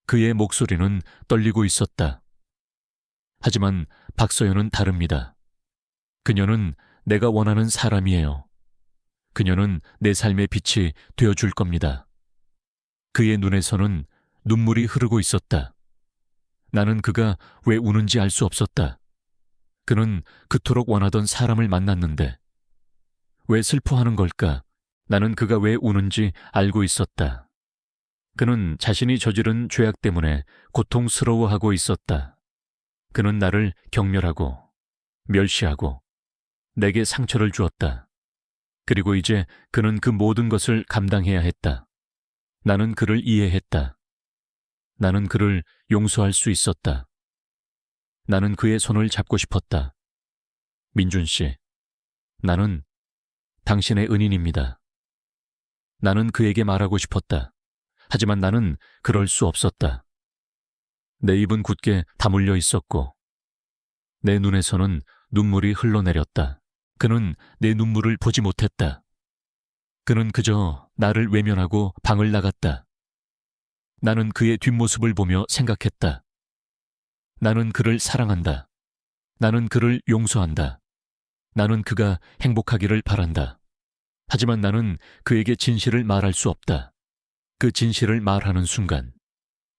그의 목소리는 떨리고 있었다. 하지만 박서연은 다릅니다. 그녀는 내가 원하는 사람이에요. 그녀는 내 삶의 빛이 되어줄 겁니다. 그의 눈에서는 눈물이 흐르고 있었다. 나는 그가 왜 우는지 알 수 없었다. 그는 그토록 원하던 사람을 만났는데 왜 슬퍼하는 걸까? 나는 그가 왜 우는지 알고 있었다. 그는 자신이 저지른 죄악 때문에 고통스러워하고 있었다. 그는 나를 경멸하고 멸시하고 내게 상처를 주었다. 그리고 이제 그는 그 모든 것을 감당해야 했다. 나는 그를 이해했다. 나는 그를 용서할 수 있었다. 나는 그의 손을 잡고 싶었다. 민준 씨, 나는 당신의 은인입니다. 나는 그에게 말하고 싶었다. 하지만 나는 그럴 수 없었다. 내 입은 굳게 다물려 있었고 내 눈에서는 눈물이 흘러내렸다. 그는 내 눈물을 보지 못했다. 그는 그저 나를 외면하고 방을 나갔다. 나는 그의 뒷모습을 보며 생각했다. 나는 그를 사랑한다. 나는 그를 용서한다. 나는 그가 행복하기를 바란다. 하지만 나는 그에게 진실을 말할 수 없다. 그 진실을 말하는 순간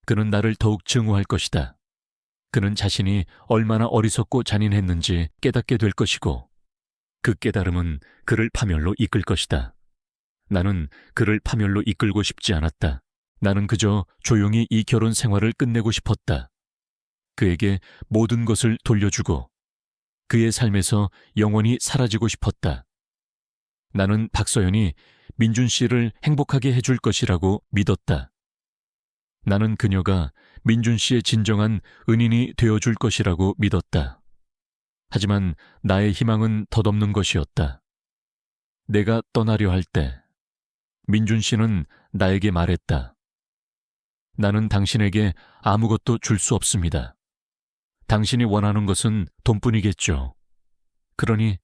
그는 나를 더욱 증오할 것이다. 그는 자신이 얼마나 어리석고 잔인했는지 깨닫게 될 것이고 그 깨달음은 그를 파멸로 이끌 것이다. 나는 그를 파멸로 이끌고 싶지 않았다. 나는 그저 조용히 이 결혼 생활을 끝내고 싶었다. 그에게 모든 것을 돌려주고 그의 삶에서 영원히 사라지고 싶었다. 나는 박서연이 민준 씨를 행복하게 해줄 것이라고 믿었다. 나는 그녀가 민준 씨의 진정한 은인이 되어줄 것이라고 믿었다. 하지만 나의 희망은 덧없는 것이었다. 내가 떠나려 할 때 민준 씨는 나에게 말했다. 나는 당신에게 아무것도 줄 수 없습니다. 당신이 원하는 것은 돈뿐이겠죠. 그러니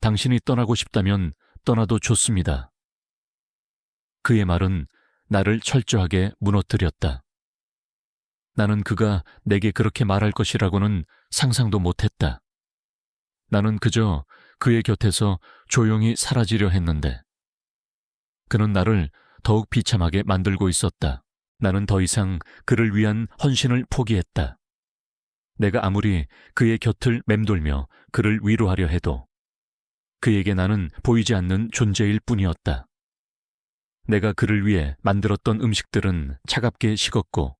당신이 떠나고 싶다면 떠나도 좋습니다. 그의 말은 나를 철저하게 무너뜨렸다. 나는 그가 내게 그렇게 말할 것이라고는 상상도 못했다. 나는 그저 그의 곁에서 조용히 사라지려 했는데 그는 나를 더욱 비참하게 만들고 있었다. 나는 더 이상 그를 위한 헌신을 포기했다. 내가 아무리 그의 곁을 맴돌며 그를 위로하려 해도 그에게 나는 보이지 않는 존재일 뿐이었다. 내가 그를 위해 만들었던 음식들은 차갑게 식었고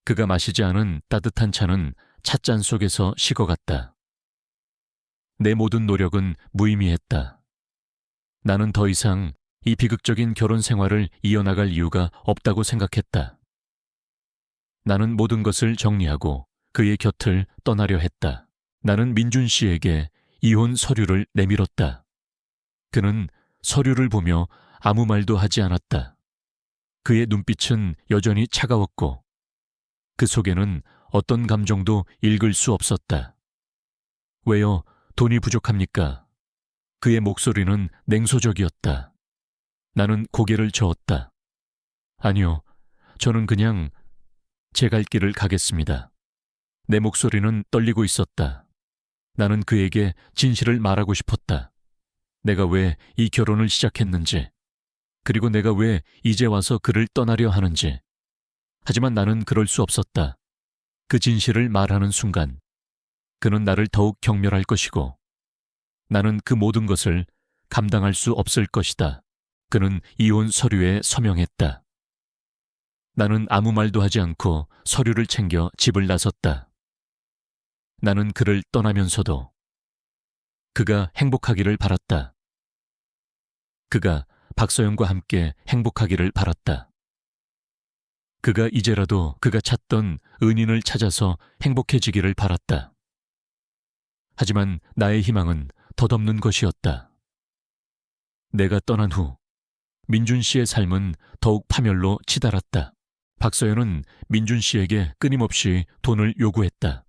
그가 마시지 않은 따뜻한 차는 찻잔 속에서 식어갔다. 내 모든 노력은 무의미했다. 나는 더 이상 이 비극적인 결혼 생활을 이어나갈 이유가 없다고 생각했다. 나는 모든 것을 정리하고 그의 곁을 떠나려 했다. 나는 민준 씨에게 이혼 서류를 내밀었다. 그는 서류를 보며 아무 말도 하지 않았다. 그의 눈빛은 여전히 차가웠고 그 속에는 어떤 감정도 읽을 수 없었다. 왜요? 돈이 부족합니까? 그의 목소리는 냉소적이었다. 나는 고개를 저었다. 아니요, 저는 그냥 제 갈 길을 가겠습니다. 내 목소리는 떨리고 있었다. 나는 그에게 진실을 말하고 싶었다. 내가 왜 이 결혼을 시작했는지, 그리고 내가 왜 이제 와서 그를 떠나려 하는지. 하지만 나는 그럴 수 없었다. 그 진실을 말하는 순간 그는 나를 더욱 경멸할 것이고 나는 그 모든 것을 감당할 수 없을 것이다. 그는 이혼 서류에 서명했다. 나는 아무 말도 하지 않고 서류를 챙겨 집을 나섰다. 나는 그를 떠나면서도 그가 행복하기를 바랐다. 그가 박서연과 함께 행복하기를 바랐다. 그가 이제라도 그가 찾던 은인을 찾아서 행복해지기를 바랐다. 하지만 나의 희망은 덧없는 것이었다. 내가 떠난 후 민준 씨의 삶은 더욱 파멸로 치달았다. 박서연은 민준 씨에게 끊임없이 돈을 요구했다.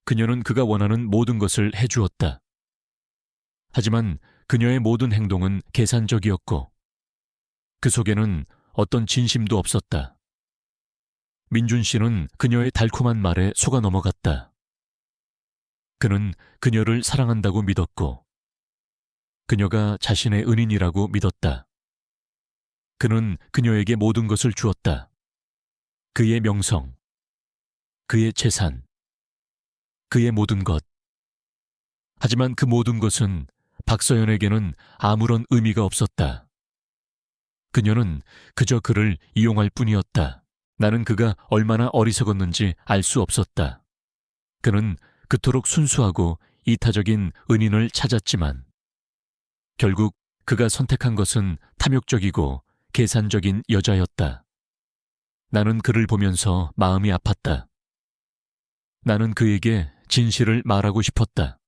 그녀는 그가 원하는 모든 것을 해주었다. 하지만 그녀의 모든 행동은 계산적이었고 그 속에는 어떤 진심도 없었다. 민준 씨는 그녀의 달콤한 말에 속아 넘어갔다. 그는 그녀를 사랑한다고 믿었고 그녀가 자신의 은인이라고 믿었다. 그는 그녀에게 모든 것을 주었다. 그의 명성, 그의 재산, 그의 모든 것. 하지만 그 모든 것은 박서연에게는 아무런 의미가 없었다. 그녀는 그저 그를 이용할 뿐이었다. 나는 그가 얼마나 어리석었는지 알 수 없었다. 그는 그토록 순수하고 이타적인 은인을 찾았지만 결국 그가 선택한 것은 탐욕적이고 계산적인 여자였다. 나는 그를 보면서 마음이 아팠다. 나는 그에게 진실을 말하고 싶었다.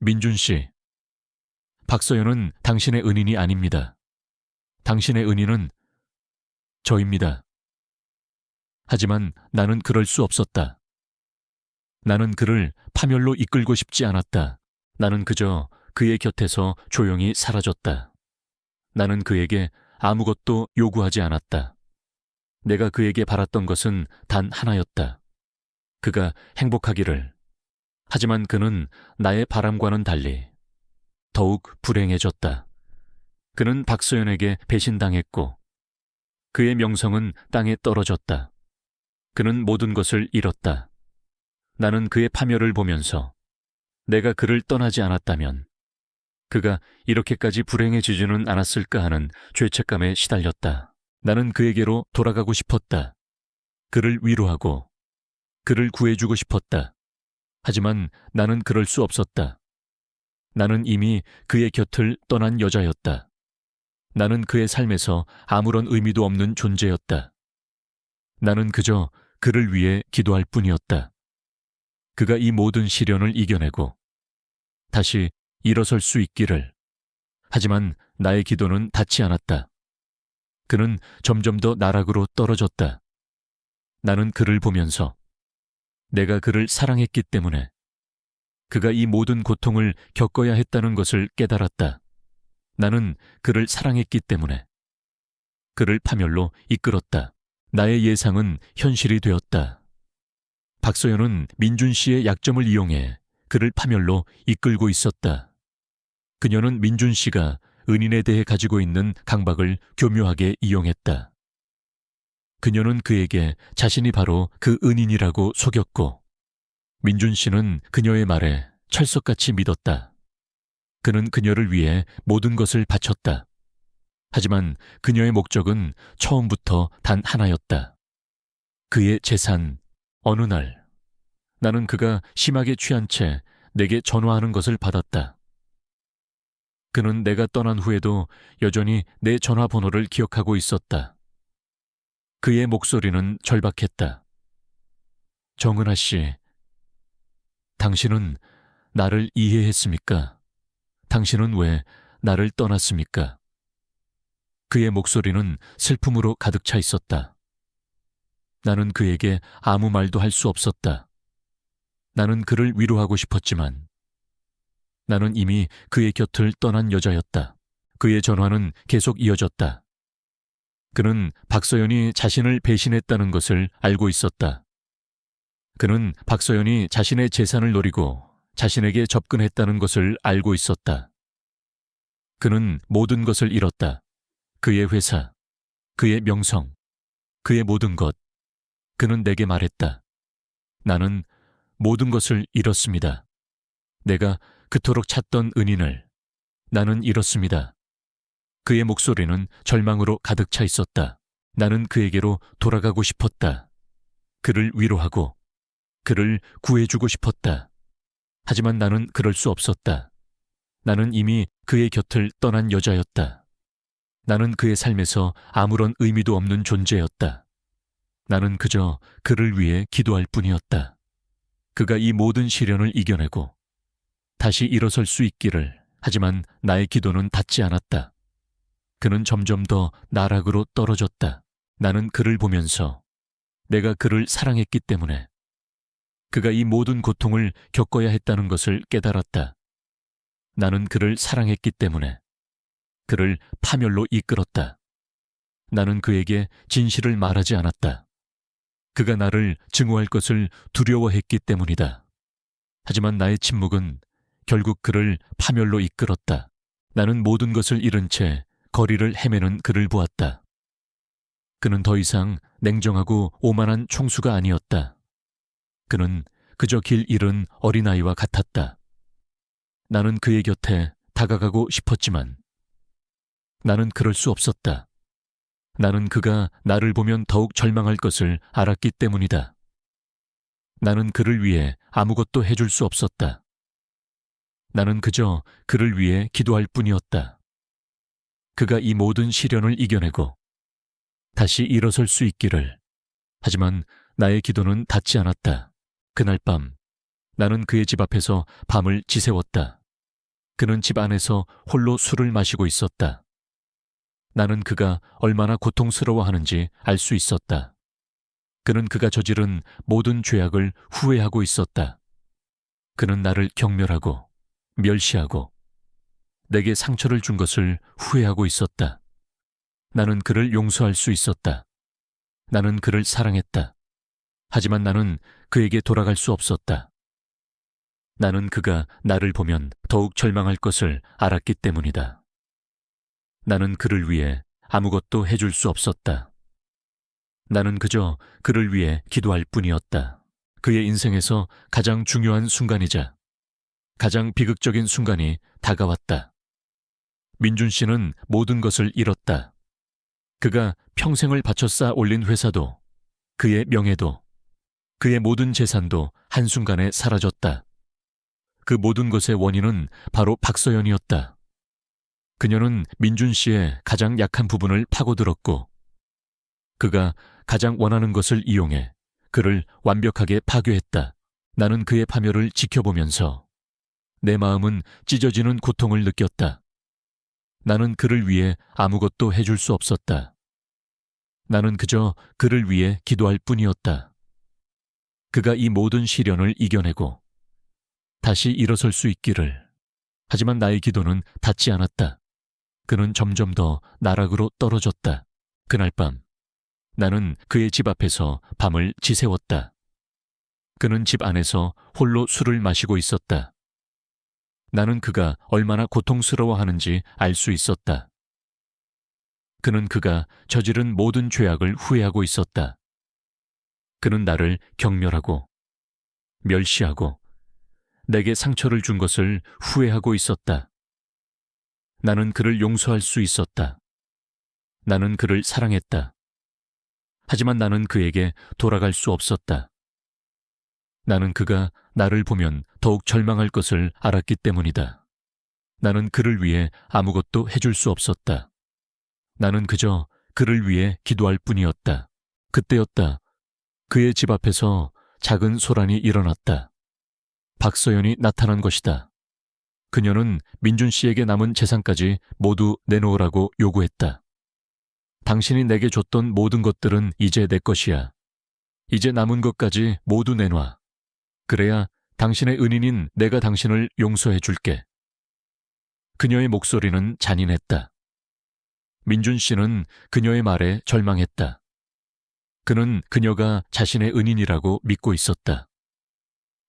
민준 씨, 박서연은 당신의 은인이 아닙니다. 당신의 은인은 저입니다. 하지만 나는 그럴 수 없었다. 나는 그를 파멸로 이끌고 싶지 않았다. 나는 그저 그의 곁에서 조용히 사라졌다. 나는 그에게 아무것도 요구하지 않았다. 내가 그에게 바랐던 것은 단 하나였다. 그가 행복하기를. 하지만 그는 나의 바람과는 달리 더욱 불행해졌다. 그는 박소연에게 배신당했고 그의 명성은 땅에 떨어졌다. 그는 모든 것을 잃었다. 나는 그의 파멸을 보면서 내가 그를 떠나지 않았다면 그가 이렇게까지 불행해지지는 않았을까 하는 죄책감에 시달렸다. 나는 그에게로 돌아가고 싶었다. 그를 위로하고 그를 구해주고 싶었다. 하지만 나는 그럴 수 없었다. 나는 이미 그의 곁을 떠난 여자였다. 나는 그의 삶에서 아무런 의미도 없는 존재였다. 나는 그저 그를 위해 기도할 뿐이었다. 그가 이 모든 시련을 이겨내고 다시 일어설 수 있기를. 하지만 나의 기도는 닿지 않았다. 그는 점점 더 나락으로 떨어졌다. 나는 그를 보면서 내가 그를 사랑했기 때문에 그가 이 모든 고통을 겪어야 했다는 것을 깨달았다. 나는 그를 사랑했기 때문에 그를 파멸로 이끌었다. 나의 예상은 현실이 되었다. 박소연은 민준 씨의 약점을 이용해 그를 파멸로 이끌고 있었다. 그녀는 민준 씨가 은인에 대해 가지고 있는 강박을 교묘하게 이용했다. 그녀는 그에게 자신이 바로 그 은인이라고 속였고 민준 씨는 그녀의 말에 철석같이 믿었다. 그는 그녀를 위해 모든 것을 바쳤다. 하지만 그녀의 목적은 처음부터 단 하나였다. 그의 재산. 어느 날 나는 그가 심하게 취한 채 내게 전화하는 것을 받았다. 그는 내가 떠난 후에도 여전히 내 전화번호를 기억하고 있었다. 그의 목소리는 절박했다. 정은하 씨, 당신은 나를 이해했습니까? 당신은 왜 나를 떠났습니까? 그의 목소리는 슬픔으로 가득 차 있었다. 나는 그에게 아무 말도 할 수 없었다. 나는 그를 위로하고 싶었지만 나는 이미 그의 곁을 떠난 여자였다. 그의 전화는 계속 이어졌다. 그는 박서연이 자신을 배신했다는 것을 알고 있었다. 그는 박서연이 자신의 재산을 노리고 자신에게 접근했다는 것을 알고 있었다. 그는 모든 것을 잃었다. 그의 회사, 그의 명성, 그의 모든 것. 그는 내게 말했다. 나는 모든 것을 잃었습니다. 내가 그토록 찾던 은인을 나는 잃었습니다. 그의 목소리는 절망으로 가득 차 있었다. 나는 그에게로 돌아가고 싶었다. 그를 위로하고 그를 구해주고 싶었다. 하지만 나는 그럴 수 없었다. 나는 이미 그의 곁을 떠난 여자였다. 나는 그의 삶에서 아무런 의미도 없는 존재였다. 나는 그저 그를 위해 기도할 뿐이었다. 그가 이 모든 시련을 이겨내고 다시 일어설 수 있기를. 하지만 나의 기도는 닿지 않았다. 그는 점점 더 나락으로 떨어졌다. 나는 그를 보면서 내가 그를 사랑했기 때문에 그가 이 모든 고통을 겪어야 했다는 것을 깨달았다. 나는 그를 사랑했기 때문에 그를 파멸로 이끌었다. 나는 그에게 진실을 말하지 않았다. 그가 나를 증오할 것을 두려워했기 때문이다. 하지만 나의 침묵은 결국 그를 파멸로 이끌었다. 나는 모든 것을 잃은 채 거리를 헤매는 그를 보았다. 그는 더 이상 냉정하고 오만한 총수가 아니었다. 그는 그저 길 잃은 어린아이와 같았다. 나는 그의 곁에 다가가고 싶었지만 나는 그럴 수 없었다. 나는 그가 나를 보면 더욱 절망할 것을 알았기 때문이다. 나는 그를 위해 아무것도 해줄 수 없었다. 나는 그저 그를 위해 기도할 뿐이었다. 그가 이 모든 시련을 이겨내고 다시 일어설 수 있기를. 하지만 나의 기도는 닿지 않았다. 그날 밤 나는 그의 집 앞에서 밤을 지새웠다. 그는 집 안에서 홀로 술을 마시고 있었다. 나는 그가 얼마나 고통스러워하는지 알 수 있었다. 그는 그가 저지른 모든 죄악을 후회하고 있었다. 그는 나를 경멸하고 멸시하고 내게 상처를 준 것을 후회하고 있었다. 나는 그를 용서할 수 있었다. 나는 그를 사랑했다. 하지만 나는 그에게 돌아갈 수 없었다. 나는 그가 나를 보면 더욱 절망할 것을 알았기 때문이다. 나는 그를 위해 아무것도 해줄 수 없었다. 나는 그저 그를 위해 기도할 뿐이었다. 그의 인생에서 가장 중요한 순간이자 가장 비극적인 순간이 다가왔다. 민준 씨는 모든 것을 잃었다. 그가 평생을 바쳐 쌓아 올린 회사도, 그의 명예도, 그의 모든 재산도 한순간에 사라졌다. 그 모든 것의 원인은 바로 박서연이었다. 그녀는 민준 씨의 가장 약한 부분을 파고들었고 그가 가장 원하는 것을 이용해 그를 완벽하게 파괴했다. 나는 그의 파멸을 지켜보면서 내 마음은 찢어지는 고통을 느꼈다. 나는 그를 위해 아무것도 해줄 수 없었다. 나는 그저 그를 위해 기도할 뿐이었다. 그가 이 모든 시련을 이겨내고 다시 일어설 수 있기를. 하지만 나의 기도는 닿지 않았다. 그는 점점 더 나락으로 떨어졌다. 그날 밤 나는 그의 집 앞에서 밤을 지새웠다. 그는 집 안에서 홀로 술을 마시고 있었다. 나는 그가 얼마나 고통스러워하는지 알 수 있었다. 그는 그가 저지른 모든 죄악을 후회하고 있었다. 그는 나를 경멸하고 멸시하고 내게 상처를 준 것을 후회하고 있었다. 나는 그를 용서할 수 있었다. 나는 그를 사랑했다. 하지만 나는 그에게 돌아갈 수 없었다. 나는 그가 나를 보면 더욱 절망할 것을 알았기 때문이다. 나는 그를 위해 아무것도 해줄 수 없었다. 나는 그저 그를 위해 기도할 뿐이었다. 그때였다. 그의 집 앞에서 작은 소란이 일어났다. 박서연이 나타난 것이다. 그녀는 민준 씨에게 남은 재산까지 모두 내놓으라고 요구했다. 당신이 내게 줬던 모든 것들은 이제 내 것이야. 이제 남은 것까지 모두 내놔. 그래야 당신의 은인인 내가 당신을 용서해 줄게. 그녀의 목소리는 잔인했다. 민준 씨는 그녀의 말에 절망했다. 그는 그녀가 자신의 은인이라고 믿고 있었다.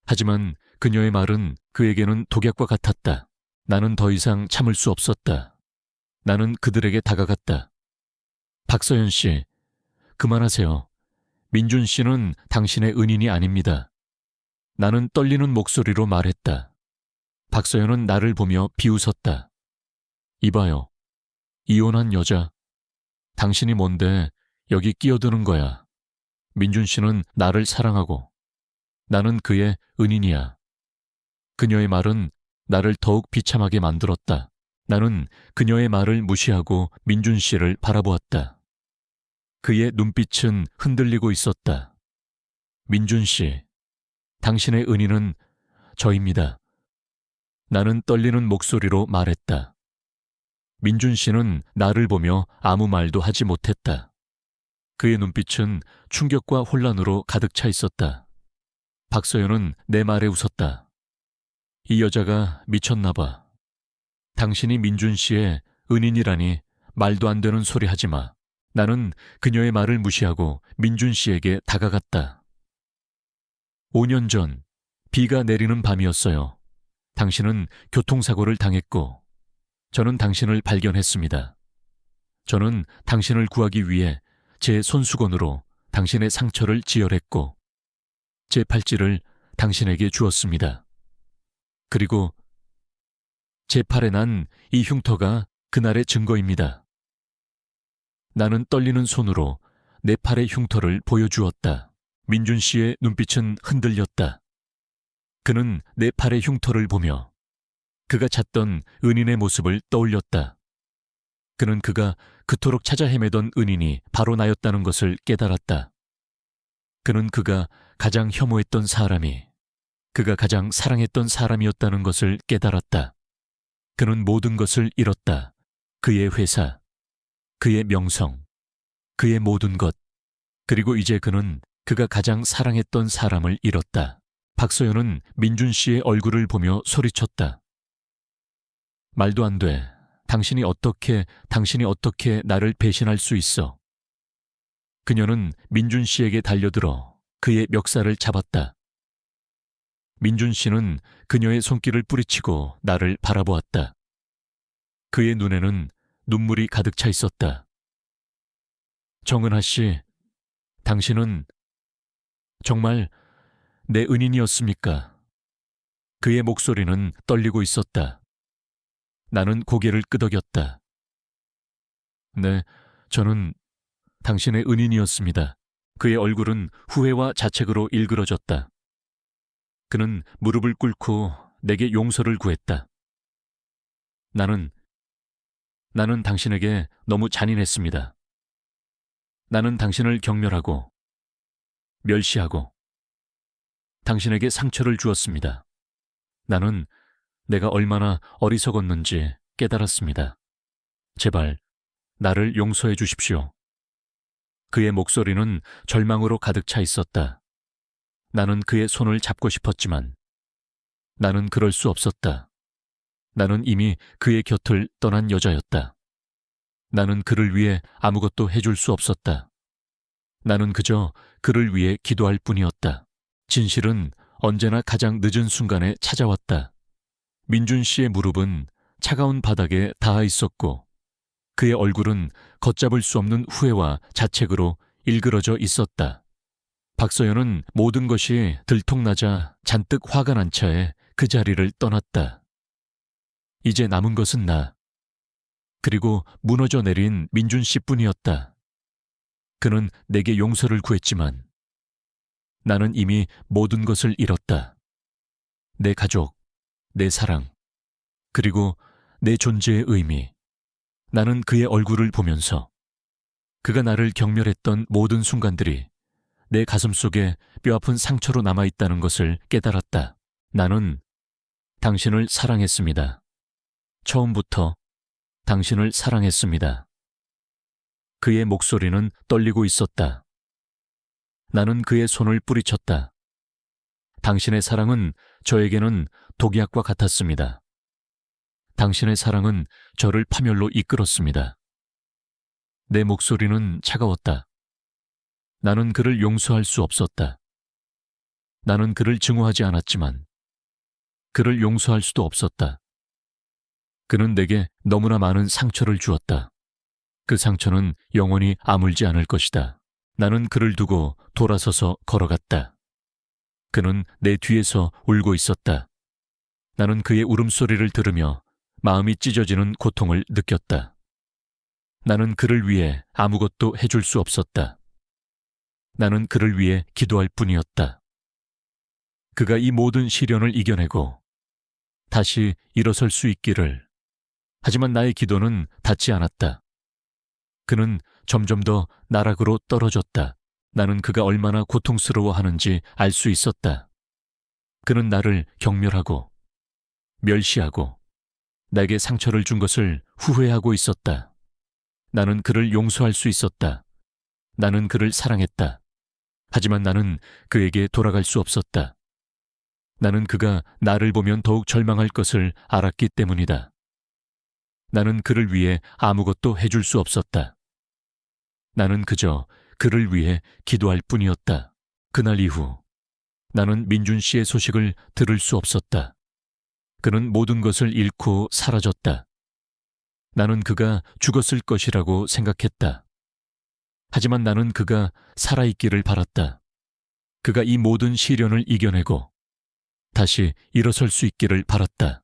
하지만 그녀의 말은 그에게는 독약과 같았다. 나는 더 이상 참을 수 없었다. 나는 그들에게 다가갔다. 박서연 씨, 그만하세요. 민준 씨는 당신의 은인이 아닙니다. 나는 떨리는 목소리로 말했다. 박서연은 나를 보며 비웃었다. 이봐요. 이혼한 여자. 당신이 뭔데 여기 끼어드는 거야. 민준 씨는 나를 사랑하고 나는 그의 은인이야. 그녀의 말은 나를 더욱 비참하게 만들었다. 나는 그녀의 말을 무시하고 민준 씨를 바라보았다. 그의 눈빛은 흔들리고 있었다. 민준 씨, 당신의 은인은 저입니다. 나는 떨리는 목소리로 말했다. 민준 씨는 나를 보며 아무 말도 하지 못했다. 그의 눈빛은 충격과 혼란으로 가득 차 있었다. 박서연은 내 말에 웃었다. 이 여자가 미쳤나 봐. 당신이 민준 씨의 은인이라니 말도 안 되는 소리 하지 마. 나는 그녀의 말을 무시하고 민준 씨에게 다가갔다. 5년 전 비가 내리는 밤이었어요. 당신은 교통사고를 당했고 저는 당신을 발견했습니다. 저는 당신을 구하기 위해 제 손수건으로 당신의 상처를 지혈했고 제 팔찌를 당신에게 주었습니다. 그리고 제 팔에 난 이 흉터가 그날의 증거입니다. 나는 떨리는 손으로 내 팔의 흉터를 보여주었다. 민준 씨의 눈빛은 흔들렸다. 그는 내 팔의 흉터를 보며 그가 찾던 은인의 모습을 떠올렸다. 그는 그가 그토록 찾아 헤매던 은인이 바로 나였다는 것을 깨달았다. 그는 그가 가장 혐오했던 사람이, 그가 가장 사랑했던 사람이었다는 것을 깨달았다. 그는 모든 것을 잃었다. 그의 회사, 그의 명성, 그의 모든 것. 그리고 이제 그는 그가 가장 사랑했던 사람을 잃었다. 박서연은 민준 씨의 얼굴을 보며 소리쳤다. 말도 안 돼. 당신이 어떻게 나를 배신할 수 있어? 그녀는 민준 씨에게 달려들어 그의 멱살을 잡았다. 민준 씨는 그녀의 손길을 뿌리치고 나를 바라보았다. 그의 눈에는 눈물이 가득 차 있었다. 정은하 씨, 당신은 정말 내 은인이었습니까? 그의 목소리는 떨리고 있었다. 나는 고개를 끄덕였다. 네, 저는 당신의 은인이었습니다. 그의 얼굴은 후회와 자책으로 일그러졌다. 그는 무릎을 꿇고 내게 용서를 구했다. 나는 당신에게 너무 잔인했습니다. 나는 당신을 경멸하고 멸시하고 당신에게 상처를 주었습니다. 나는 내가 얼마나 어리석었는지 깨달았습니다. 제발 나를 용서해 주십시오. 그의 목소리는 절망으로 가득 차 있었다. 나는 그의 손을 잡고 싶었지만 나는 그럴 수 없었다. 나는 이미 그의 곁을 떠난 여자였다. 나는 그를 위해 아무것도 해줄 수 없었다. 나는 그저 그를 위해 기도할 뿐이었다. 진실은 언제나 가장 늦은 순간에 찾아왔다. 민준 씨의 무릎은 차가운 바닥에 닿아 있었고 그의 얼굴은 걷잡을 수 없는 후회와 자책으로 일그러져 있었다. 박서연은 모든 것이 들통나자 잔뜩 화가 난 차에 그 자리를 떠났다. 이제 남은 것은 나, 그리고 무너져 내린 민준 씨뿐이었다. 그는 내게 용서를 구했지만 나는 이미 모든 것을 잃었다. 내 가족, 내 사랑, 그리고 내 존재의 의미. 나는 그의 얼굴을 보면서 그가 나를 경멸했던 모든 순간들이 내 가슴 속에 뼈아픈 상처로 남아있다는 것을 깨달았다. 나는 당신을 사랑했습니다. 처음부터 당신을 사랑했습니다. 그의 목소리는 떨리고 있었다. 나는 그의 손을 뿌리쳤다. 당신의 사랑은 저에게는 독약과 같았습니다. 당신의 사랑은 저를 파멸로 이끌었습니다. 내 목소리는 차가웠다. 나는 그를 용서할 수 없었다. 나는 그를 증오하지 않았지만 그를 용서할 수도 없었다. 그는 내게 너무나 많은 상처를 주었다. 그 상처는 영원히 아물지 않을 것이다. 나는 그를 두고 돌아서서 걸어갔다. 그는 내 뒤에서 울고 있었다. 나는 그의 울음소리를 들으며 마음이 찢어지는 고통을 느꼈다. 나는 그를 위해 아무것도 해줄 수 없었다. 나는 그를 위해 기도할 뿐이었다. 그가 이 모든 시련을 이겨내고 다시 일어설 수 있기를. 하지만 나의 기도는 닿지 않았다. 그는 점점 더 나락으로 떨어졌다. 나는 그가 얼마나 고통스러워하는지 알 수 있었다. 그는 나를 경멸하고 멸시하고 내게 상처를 준 것을 후회하고 있었다. 나는 그를 용서할 수 있었다. 나는 그를 사랑했다. 하지만 나는 그에게 돌아갈 수 없었다. 나는 그가 나를 보면 더욱 절망할 것을 알았기 때문이다. 나는 그를 위해 아무것도 해줄 수 없었다. 나는 그저 그를 위해 기도할 뿐이었다. 그날 이후 나는 민준 씨의 소식을 들을 수 없었다. 그는 모든 것을 잃고 사라졌다. 나는 그가 죽었을 것이라고 생각했다. 하지만 나는 그가 살아있기를 바랐다. 그가 이 모든 시련을 이겨내고 다시 일어설 수 있기를 바랐다.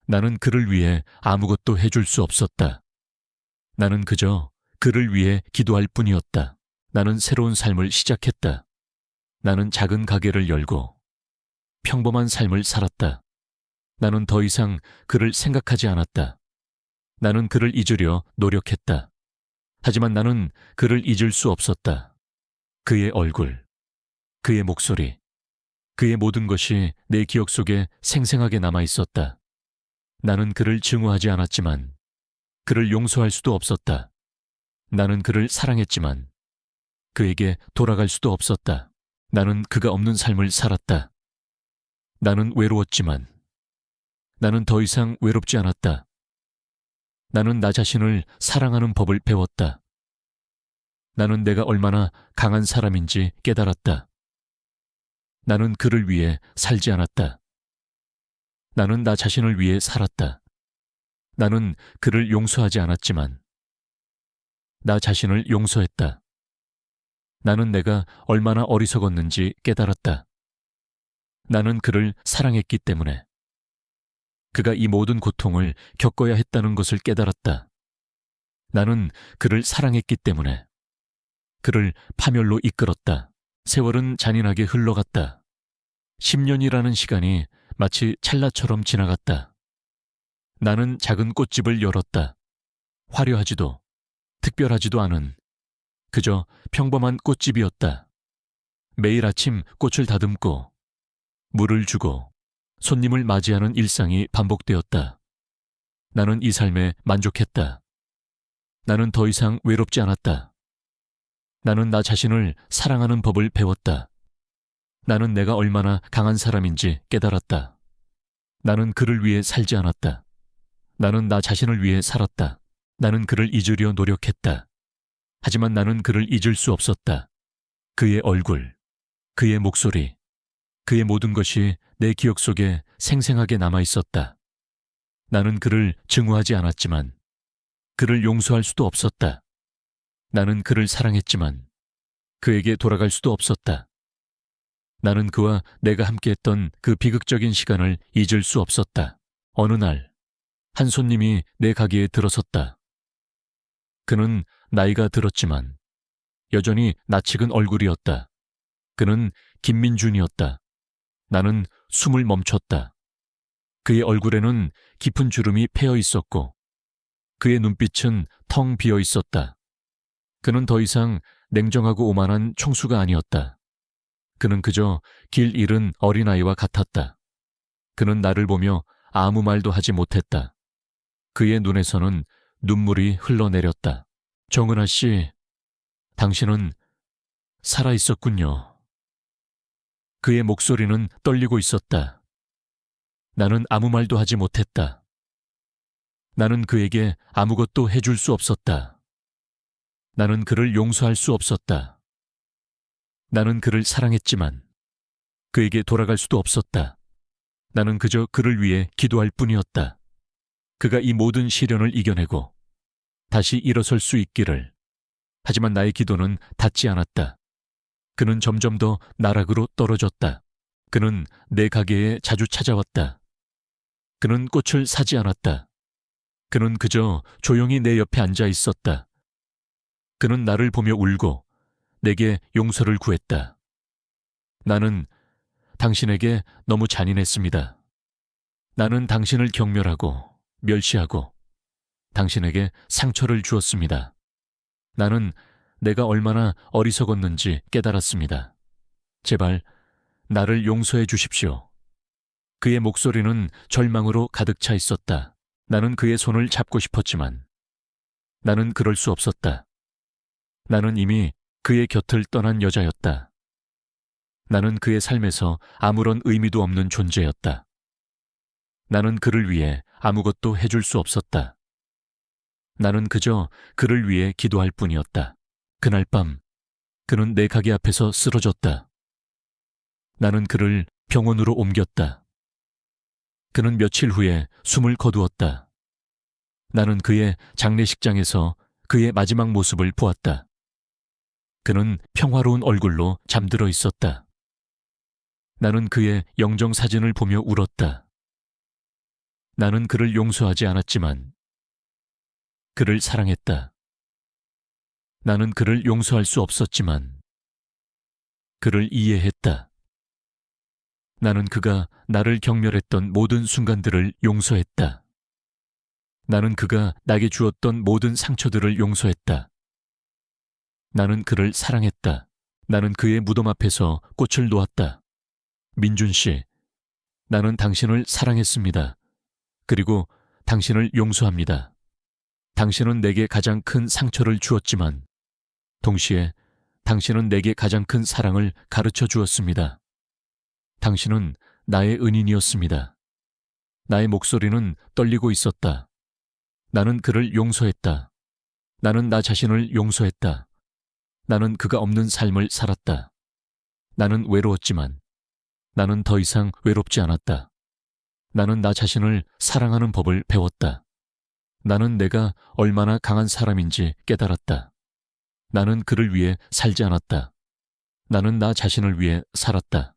나는 그를 위해 아무것도 해줄 수 없었다. 나는 그저 그를 위해 기도할 뿐이었다. 나는 새로운 삶을 시작했다. 나는 작은 가게를 열고 평범한 삶을 살았다. 나는 더 이상 그를 생각하지 않았다. 나는 그를 잊으려 노력했다. 하지만 나는 그를 잊을 수 없었다. 그의 얼굴, 그의 목소리, 그의 모든 것이 내 기억 속에 생생하게 남아 있었다. 나는 그를 증오하지 않았지만 그를 용서할 수도 없었다. 나는 그를 사랑했지만 그에게 돌아갈 수도 없었다. 나는 그가 없는 삶을 살았다. 나는 외로웠지만 나는 더 이상 외롭지 않았다. 나는 나 자신을 사랑하는 법을 배웠다. 나는 내가 얼마나 강한 사람인지 깨달았다. 나는 그를 위해 살지 않았다. 나는 나 자신을 위해 살았다. 나는 그를 용서하지 않았지만 나 자신을 용서했다. 나는 내가 얼마나 어리석었는지 깨달았다. 나는 그를 사랑했기 때문에 그가 이 모든 고통을 겪어야 했다는 것을 깨달았다. 나는 그를 사랑했기 때문에 그를 파멸로 이끌었다. 세월은 잔인하게 흘러갔다. 10년이라는 시간이 마치 찰나처럼 지나갔다. 나는 작은 꽃집을 열었다. 화려하지도 특별하지도 않은 그저 평범한 꽃집이었다. 매일 아침 꽃을 다듬고 물을 주고 손님을 맞이하는 일상이 반복되었다. 나는 이 삶에 만족했다. 나는 더 이상 외롭지 않았다. 나는 나 자신을 사랑하는 법을 배웠다. 나는 내가 얼마나 강한 사람인지 깨달았다. 나는 그를 위해 살지 않았다. 나는 나 자신을 위해 살았다. 나는 그를 잊으려 노력했다. 하지만 나는 그를 잊을 수 없었다. 그의 얼굴, 그의 목소리, 그의 모든 것이 내 기억 속에 생생하게 남아 있었다. 나는 그를 증오하지 않았지만 그를 용서할 수도 없었다. 나는 그를 사랑했지만 그에게 돌아갈 수도 없었다. 나는 그와 내가 함께했던 그 비극적인 시간을 잊을 수 없었다. 어느 날, 한 손님이 내 가게에 들어섰다. 그는 나이가 들었지만 여전히 낯익은 얼굴이었다. 그는 김민준이었다. 나는 숨을 멈췄다. 그의 얼굴에는 깊은 주름이 패여 있었고 그의 눈빛은 텅 비어 있었다. 그는 더 이상 냉정하고 오만한 총수가 아니었다. 그는 그저 길 잃은 어린아이와 같았다. 그는 나를 보며 아무 말도 하지 못했다. 그의 눈에서는 눈물이 흘러내렸다. 정은아 씨, 당신은 살아있었군요. 그의 목소리는 떨리고 있었다. 나는 아무 말도 하지 못했다. 나는 그에게 아무것도 해줄 수 없었다. 나는 그를 용서할 수 없었다. 나는 그를 사랑했지만 그에게 돌아갈 수도 없었다. 나는 그저 그를 위해 기도할 뿐이었다. 그가 이 모든 시련을 이겨내고 다시 일어설 수 있기를. 하지만 나의 기도는 닿지 않았다. 그는 점점 더 나락으로 떨어졌다. 그는 내 가게에 자주 찾아왔다. 그는 꽃을 사지 않았다. 그는 그저 조용히 내 옆에 앉아 있었다. 그는 나를 보며 울고 내게 용서를 구했다. 나는 당신에게 너무 잔인했습니다. 나는 당신을 경멸하고 멸시하고 당신에게 상처를 주었습니다. 나는 내가 얼마나 어리석었는지 깨달았습니다. 제발 나를 용서해 주십시오. 그의 목소리는 절망으로 가득 차 있었다. 나는 그의 손을 잡고 싶었지만 나는 그럴 수 없었다. 나는 이미 그의 곁을 떠난 여자였다. 나는 그의 삶에서 아무런 의미도 없는 존재였다. 나는 그를 위해 아무것도 해줄 수 없었다. 나는 그저 그를 위해 기도할 뿐이었다. 그날 밤 그는 내 가게 앞에서 쓰러졌다. 나는 그를 병원으로 옮겼다. 그는 며칠 후에 숨을 거두었다. 나는 그의 장례식장에서 그의 마지막 모습을 보았다. 그는 평화로운 얼굴로 잠들어 있었다. 나는 그의 영정 사진을 보며 울었다. 나는 그를 용서하지 않았지만 그를 사랑했다. 나는 그를 용서할 수 없었지만 그를 이해했다. 나는 그가 나를 경멸했던 모든 순간들을 용서했다. 나는 그가 나에게 주었던 모든 상처들을 용서했다. 나는 그를 사랑했다. 나는 그의 무덤 앞에서 꽃을 놓았다. 민준 씨, 나는 당신을 사랑했습니다. 그리고 당신을 용서합니다. 당신은 내게 가장 큰 상처를 주었지만 동시에 당신은 내게 가장 큰 사랑을 가르쳐 주었습니다. 당신은 나의 은인이었습니다. 나의 목소리는 떨리고 있었다. 나는 그를 용서했다. 나는 나 자신을 용서했다. 나는 그가 없는 삶을 살았다. 나는 외로웠지만 나는 더 이상 외롭지 않았다. 나는 나 자신을 사랑하는 법을 배웠다. 나는 내가 얼마나 강한 사람인지 깨달았다. 나는 그를 위해 살지 않았다. 나는 나 자신을 위해 살았다.